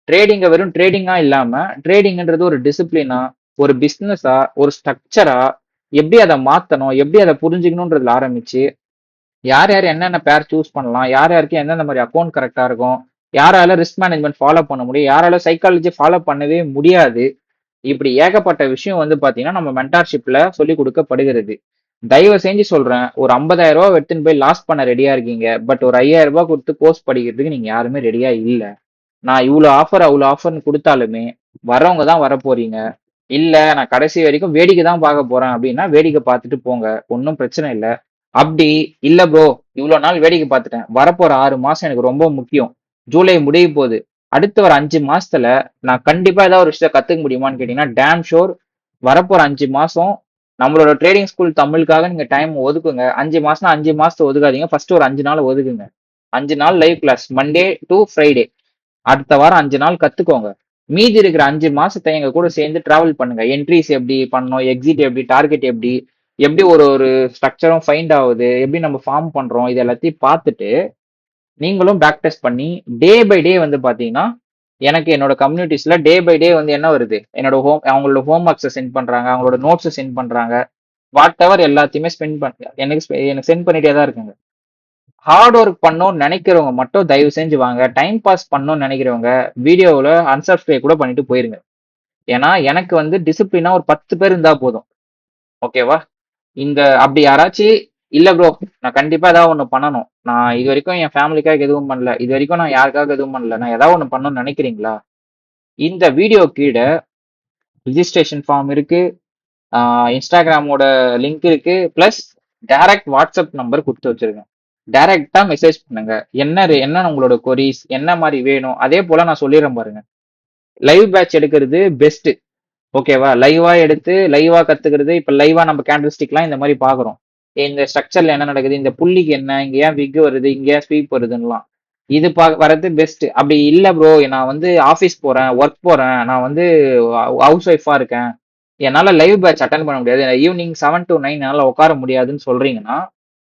ட்ரேடிங்கை வெறும் ட்ரேடிங்கா இல்லாம ட்ரேடிங்ன்றது ஒரு டிசிப்ளினா, ஒரு பிசினஸா, ஒரு ஸ்ட்ரக்சரா, எப்படி அதை மாத்தணும், எப்படி அதை புரிஞ்சுக்கணுன்றதுல ஆரம்பிச்சு யார் யார் என்னென்ன பேர் சூஸ் பண்ணலாம், யார் யாருக்கு எந்தெந்த மாதிரி அக்கௌண்ட் கரெக்டா இருக்கும், யாரால ரிஸ்க் மேனேஜ்மெண்ட் ஃபாலோ பண்ண முடியும், யாரால சைக்காலஜி ஃபாலோ பண்ணவே முடியாது, இப்படி ஏகப்பட்ட விஷயம் வந்து பாத்தீங்கன்னா நம்ம மென்டார்ஷிப்ல சொல்லி கொடுக்கப்படுகிறது. தயவு செஞ்சு சொல்றேன், ஒரு 50,000 எடுத்துன்னு போய் லாஸ் பண்ண ரெடியா இருக்கீங்க, பட் ஒரு 5,000 கொடுத்து கோர்ஸ் படிக்கிறதுக்கு நீங்க யாருமே ரெடியா இல்ல. நான் இவ்வளவு ஆஃபர் அவ்வளவு ஆஃபர்னு கொடுத்தாலுமே வரவங்க தான் வர போறீங்க. இல்ல நான் கடைசி வரைக்கும் வேடிக்கை தான் பார்க்க போறேன் அப்படின்னா வேடிக்கை பார்த்துட்டு போங்க, ஒன்றும் பிரச்சனை இல்லை. அப்படி இல்ல ப்ரோ, இவ்வளவு நாள் வேடிக்கை பார்த்துட்டேன், வரப்போற 6 மாசம் எனக்கு ரொம்ப முக்கியம், ஜூலை முடிய போகுது, அடுத்த ஒரு 5 மாசத்துல நான் கண்டிப்பா ஏதாவது ஒரு விஷயத்த கத்துக்க முடியுமான்னு கேட்டீங்கன்னா டேம் ஷோர். வரப்போற 5 மாசம் நம்மளோட ட்ரேடிங் ஸ்கூல் தமிழுக்காக நீங்க டைம் ஒதுக்குங்க. 5 மாசம் 5 மாசத்தை ஒதுக்காதீங்க, ஃபர்ஸ்ட் ஒரு 5 நாள் ஒதுக்குங்க. 5 நாள் live class, Monday to Friday. அடுத்த வாரம் 5 நாள் கத்துக்கோங்க. மீதி இருக்கிற 5 மாசத்தை எங்க கூட சேர்ந்து டிராவல் பண்ணுங்க. என்ட்ரிஸ் எப்படி பண்ணணும், எக்ஸிட் எப்படி, டார்கெட் எப்படி, எப்படி ஒரு ஒரு ஸ்ட்ரக்சரும் ஃபைண்ட் ஆகுது, எப்படி நம்ம ஃபார்ம் பண்றோம், இது எல்லாத்தையும் பார்த்துட்டு நீங்களும் பேக் டெஸ்ட் பண்ணி டே பை டே வந்து பாத்தீங்கன்னா எனக்கு என்னோட கம்யூனிட்டிஸ்ல டே பை டே வந்து என்ன வருது, என்னோட அவங்களோட ஹோம் ஒர்க்ஸை சென்ட் பண்றாங்க, அவங்களோட நோட்ஸை சென்ட் பண்றாங்க, வாட் எவர் எல்லாத்தையுமே ஸ்பெண்ட் பண்ண எனக்கு சென்ட் பண்ணிட்டே தான் இருக்குங்க. ஹார்ட் ஒர்க் பண்ணணும்னு நினைக்கிறவங்க மட்டும் தயவு செஞ்சு வாங்க. டைம் பாஸ் பண்ணணும்னு நினைக்கிறவங்க வீடியோவில் அன்சப்ஸ்கிரைப் கூட பண்ணிட்டு போயிருங்க. ஏன்னா எனக்கு வந்து டிசிப்ளினா ஒரு 10 பேர் இருந்தா போதும். ஓகேவா? இந்த அப்படி யாராச்சும் இல்ல ப்ரோ, நான் கண்டிப்பா ஏதாவது ஒண்ணு பண்ணணும், நான் இது வரைக்கும் என் ஃபேமிலிக்காக எதுவும் பண்ணல, இது வரைக்கும் நான் யாருக்காக எதுவும் பண்ணல, நான் ஏதாவது ஒண்ணு பண்ணணும்னு நினைக்கிறீங்களா? இந்த வீடியோ கீழே ரிஜிஸ்ட்ரேஷன் ஃபார்ம் இருக்கு, இன்ஸ்டாகிராமோட லிங்க் இருக்கு, பிளஸ் டைரக்ட் வாட்ஸ்அப் நம்பர் கொடுத்து வச்சிருக்கேன். டைரக்டா மெசேஜ் பண்ணுங்க. என்ன உங்களோட கொரிஸ், என்ன மாதிரி வேணும், அதே போல நான் சொல்லிடுறேன் பாருங்க. லைவ் பேட்ச் எடுக்கிறது பெஸ்ட். ஓகேவா? லைவா எடுத்து லைவா கத்துக்கிறது. இப்ப லைவா நம்ம கேண்டில் ஸ்டிக்லாம் இந்த மாதிரி பாக்குறோம், இந்த ஸ்ட்ரக்சர்ல என்ன நடக்குது, இந்த புள்ளிக்கு என்ன, இங்க ஏன் விக் வருது, இங்க ஏன் ஸ்வீப் வருதுன்னுலாம் இது வர்றது பெஸ்ட். அப்படி இல்ல ப்ரோ, நான் வந்து ஆஃபீஸ் போறேன், ஒர்க் போறேன், நான் வந்து ஹவுஸ் ஒய்ஃபா இருக்கேன், என்னால லைவ் பேட்ச் அட்டன் பண்ண முடியாது, ஈவினிங் 7 to 9 என்னால உட்கார முடியாதுன்னு சொல்றீங்கன்னா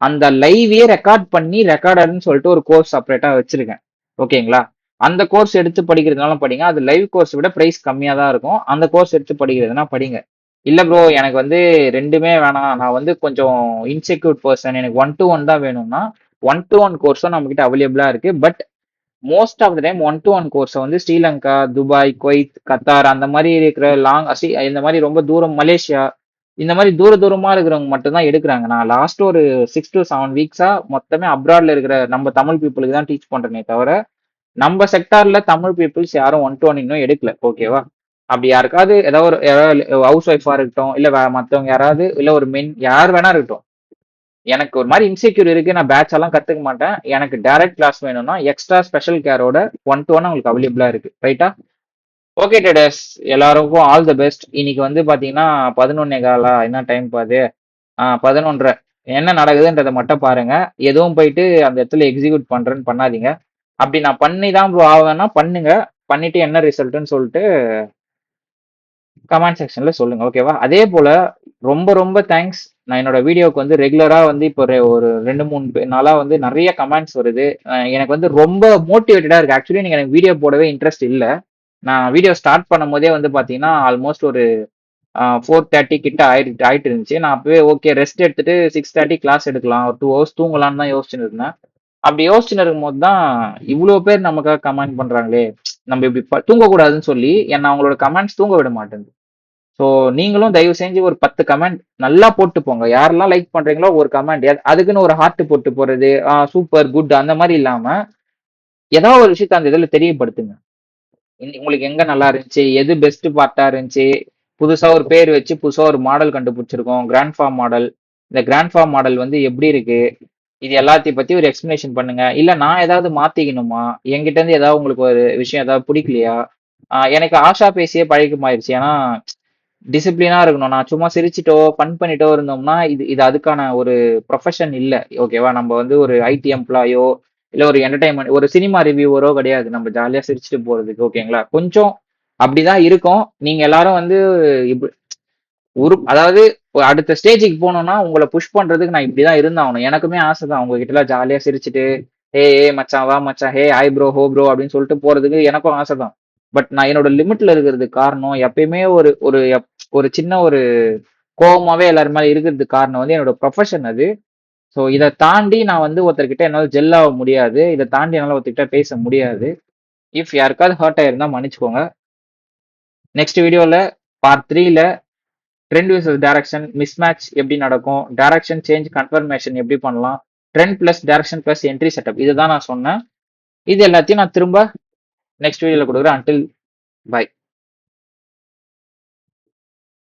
அந்த லைவே ரெக்கார்ட் பண்ணி ரெக்கார்டர்னு சொல்லிட்டு ஒரு கோர்ஸ் செப்பரேட்டா வச்சிருக்கேன். ஓகேங்களா? அந்த கோர்ஸ் எடுத்து படிக்கிறதுனாலும் படிங்க. அது லைவ் கோர்ஸ் விட பிரைஸ் கம்மியா தான் இருக்கும். அந்த கோர்ஸ் எடுத்து படிக்கிறதுனா படிங்க. இல்ல ப்ரோ, எனக்கு வந்து ரெண்டுமே வேணாம், நான் வந்து கொஞ்சம் இன்செக்யூர் பர்சன், எனக்கு 1-to-1 தான் வேணும்னா 1-to-1 கோர்ஸும் நம்ம கிட்ட அவைலபிளா இருக்கு. But most of the time 1-to-1 கோர்ஸை வந்து ஸ்ரீலங்கா, துபாய், குவைத், கத்தார் அந்த மாதிரி இருக்கிற இந்த மாதிரி ரொம்ப தூரம், மலேசியா இந்த மாதிரி தூரமா இருக்கிறவங்க மட்டும் தான் எடுக்கிறாங்க. நான் லாஸ்ட் ஒரு 6 to 7 வீக்ஸா மொத்தமே அப்ராட்ல இருக்கிற நம்ம தமிழ் பீப்புளுக்கு தான் டீச் பண்றேனே தவிர நம்ம செக்டார்ல தமிழ் பீப்புள்ஸ் யாரும் 1-to-1 இன்னும் எடுக்கல. ஓகேவா? அப்படி யாருக்காவது ஏதாவது ஒரு ஹவுஸ் ஒய்ஃபா இருக்கட்டும், இல்ல மத்தவங்க யாராவது, இல்ல ஒரு மென் யார் வேணா இருக்கட்டும், எனக்கு ஒரு மாதிரி இன்செக்யூர் இருக்கு, நான் பேட்ச் எல்லாம் கத்துக்க மாட்டேன், எனக்கு டைரக்ட் கிளாஸ் வேணும்னா எக்ஸ்ட்ரா ஸ்பெஷல் கேரோட 1-to-1 உங்களுக்கு அவைலபிளா இருக்கு. ரைட்டா? ஓகே டேடஸ், எல்லாருக்கும் ஆல் தி பெஸ்ட். இன்னைக்கு வந்து பாத்தீங்கன்னா 11:15 என்ன டைம் பாது, 11:30. என்ன நடக்குதுன்றதை மட்டும் பாருங்க. எதுவும் போயிட்டு அந்த இடத்துல எக்ஸிக்யூட் பண்றேன்னு பண்ணாதீங்க. அப்படி நான் பண்ணி தான் ப்ரோ ஆவேன்னா பண்ணுங்க. பண்ணிட்டு என்ன ரிசல்ட்னு சொல்லிட்டு கமெண்ட் செக்ஷன்ல சொல்லுங்க. ஓகேவா? அதே போல ரொம்ப ரொம்ப தேங்க்ஸ். நான் என்னோட வீடியோக்கு வந்து ரெகுலரா வந்து இப்போ ஒரு 2-3 நாளா வந்து நிறைய கமெண்ட்ஸ் வருது. எனக்கு வந்து ரொம்ப மோட்டிவேட்டடா இருக்கு. ஆக்சுவலி நீங்க எனக்கு வீடியோ போடவே இன்ட்ரெஸ்ட் இல்லை. நான் வீடியோ ஸ்டார்ட் பண்ணும் போதே வந்து பாத்தீங்கன்னா ஆல்மோஸ்ட் ஒரு 4:30 கிட்ட ஆயிட்டு இருந்துச்சு. நான் அப்பவே ஓகே ரெஸ்ட் எடுத்துட்டு 6:30 கிளாஸ் எடுக்கலாம், ஒரு 2 hours தூங்கலாம்னு தான் யோசிச்சுட்டு இருந்தேன். அப்படி யோசிச்சுன்னு இருக்கும்போது தான் இவ்வளவு பேர் நமக்காக கமெண்ட் பண்றாங்களே, நம்ம இப்படி தூங்கக்கூடாதுன்னு சொல்லி என்ன அவங்களோட கமெண்ட்ஸ் தூங்க விட மாட்டேங்குது. ஸோ நீங்களும் தயவு செஞ்சு ஒரு 10 கமெண்ட் நல்லா போட்டு போங்க. யாரெல்லாம் லைக் பண்றீங்களோ ஒரு கமெண்ட், அதுக்குன்னு ஒரு ஹார்ட் போட்டு போறது, சூப்பர் குட் அந்த மாதிரி இல்லாம ஏதாவது ஒரு விஷயத்த அந்த இதுல தெரியப்படுத்துங்க. உங்களுக்கு எங்க நல்லா இருந்துச்சு, எது பெஸ்ட் பார்ட்டா இருந்துச்சு, புதுசா ஒரு பேர் வச்சு புதுசா ஒரு மாடல் கண்டுபிடிச்சிருக்கோம், கிராண்ட் ஃபார்ம் மாடல், இந்த கிராண்ட் ஃபார்ம் மாடல் வந்து எப்படி இருக்கு, இது எல்லாத்தையும் பத்தி ஒரு எக்ஸ்பிளனேஷன் பண்ணுங்க. இல்ல நான் ஏதாவது மாத்திக்கணுமா, என்கிட்ட இருந்து ஏதாவது உங்களுக்கு ஒரு விஷயம் ஏதாவது பிடிக்கலையா? எனக்கு ஆஷா பேசியே பழக்கமாயிருச்சு. ஏன்னா டிசிப்ளினா இருக்கணும். நான் சும்மா சிரிச்சுட்டோ, ஃபன் பண்ணிட்டோ இருந்தோம்னா, இது இது அதுக்கான ஒரு ப்ரொஃபஷன் இல்ல. ஓகேவா? நம்ம வந்து ஒரு ஐடி எம்ப்ளாயோ, இல்ல ஒரு என்டர்டெயின்மென்ட் ஒரு சினிமா ரிவ்யூவரோ கிடையாது. நம்ம ஜாலியா சிரிச்சுட்டு போறதுக்கு. ஓகேங்களா? கொஞ்சம் அப்படிதான் இருக்கும். நீங்க எல்லாரும் வந்து இப் அதாவது ஒரு அடுத்த ஸ்டேஜ்க்கு போணும்னா, உங்கள புஷ் பண்றதுக்கு நான் இப்படிதான் இருந்தாகணும். எனக்குமே ஆசை தான். உங்ககிட்டலாம் ஜாலியா சிரிச்சுட்டு, ஏய் மச்சான், வா மச்சான், ஹே ஹாய் ப்ரோ, ஹோ ப்ரோ அப்படின்னு சொல்லிட்டு போறதுக்கு எனக்கும் ஆசை தான். பட் நான் என்னோட லிமிட்ல இருக்கிறதுக்கு காரணம், எப்பயுமே ஒரு ஒரு ஒரு சின்ன ஒரு கோவமாவே எல்லார் மேல இருக்கிறதுக்கு காரணம் வந்து என்னோட ப்ரொஃபஷன் அது. ஸோ இத தாண்டி நான் வந்து ஒருத்தர்கிட்ட என்னால ஜெல் ஆக முடியாது. இத தாண்டி என்னால ஒருத்தர்கிட்ட பேச முடியாது. இஃப் யாருக்காவது ஹர்ட் ஆயிருந்தா மன்னிச்சுக்கோங்க. நெக்ஸ்ட் வீடியோல பார்ட் 3ல ட்ரெண்ட் விசஸ் டைரக்ஷன் மிஸ்மேட்ச் எப்படி நடக்கும், டைரக்ஷன் சேஞ்ச் கன்ஃபர்மேஷன் எப்படி பண்ணலாம், trend plus direction plus entry setup இதுதான் நான் சொன்னேன். இது எல்லாத்தையும் நான் திரும்ப நெக்ஸ்ட் வீடியோல கொடுக்குறேன். Until by.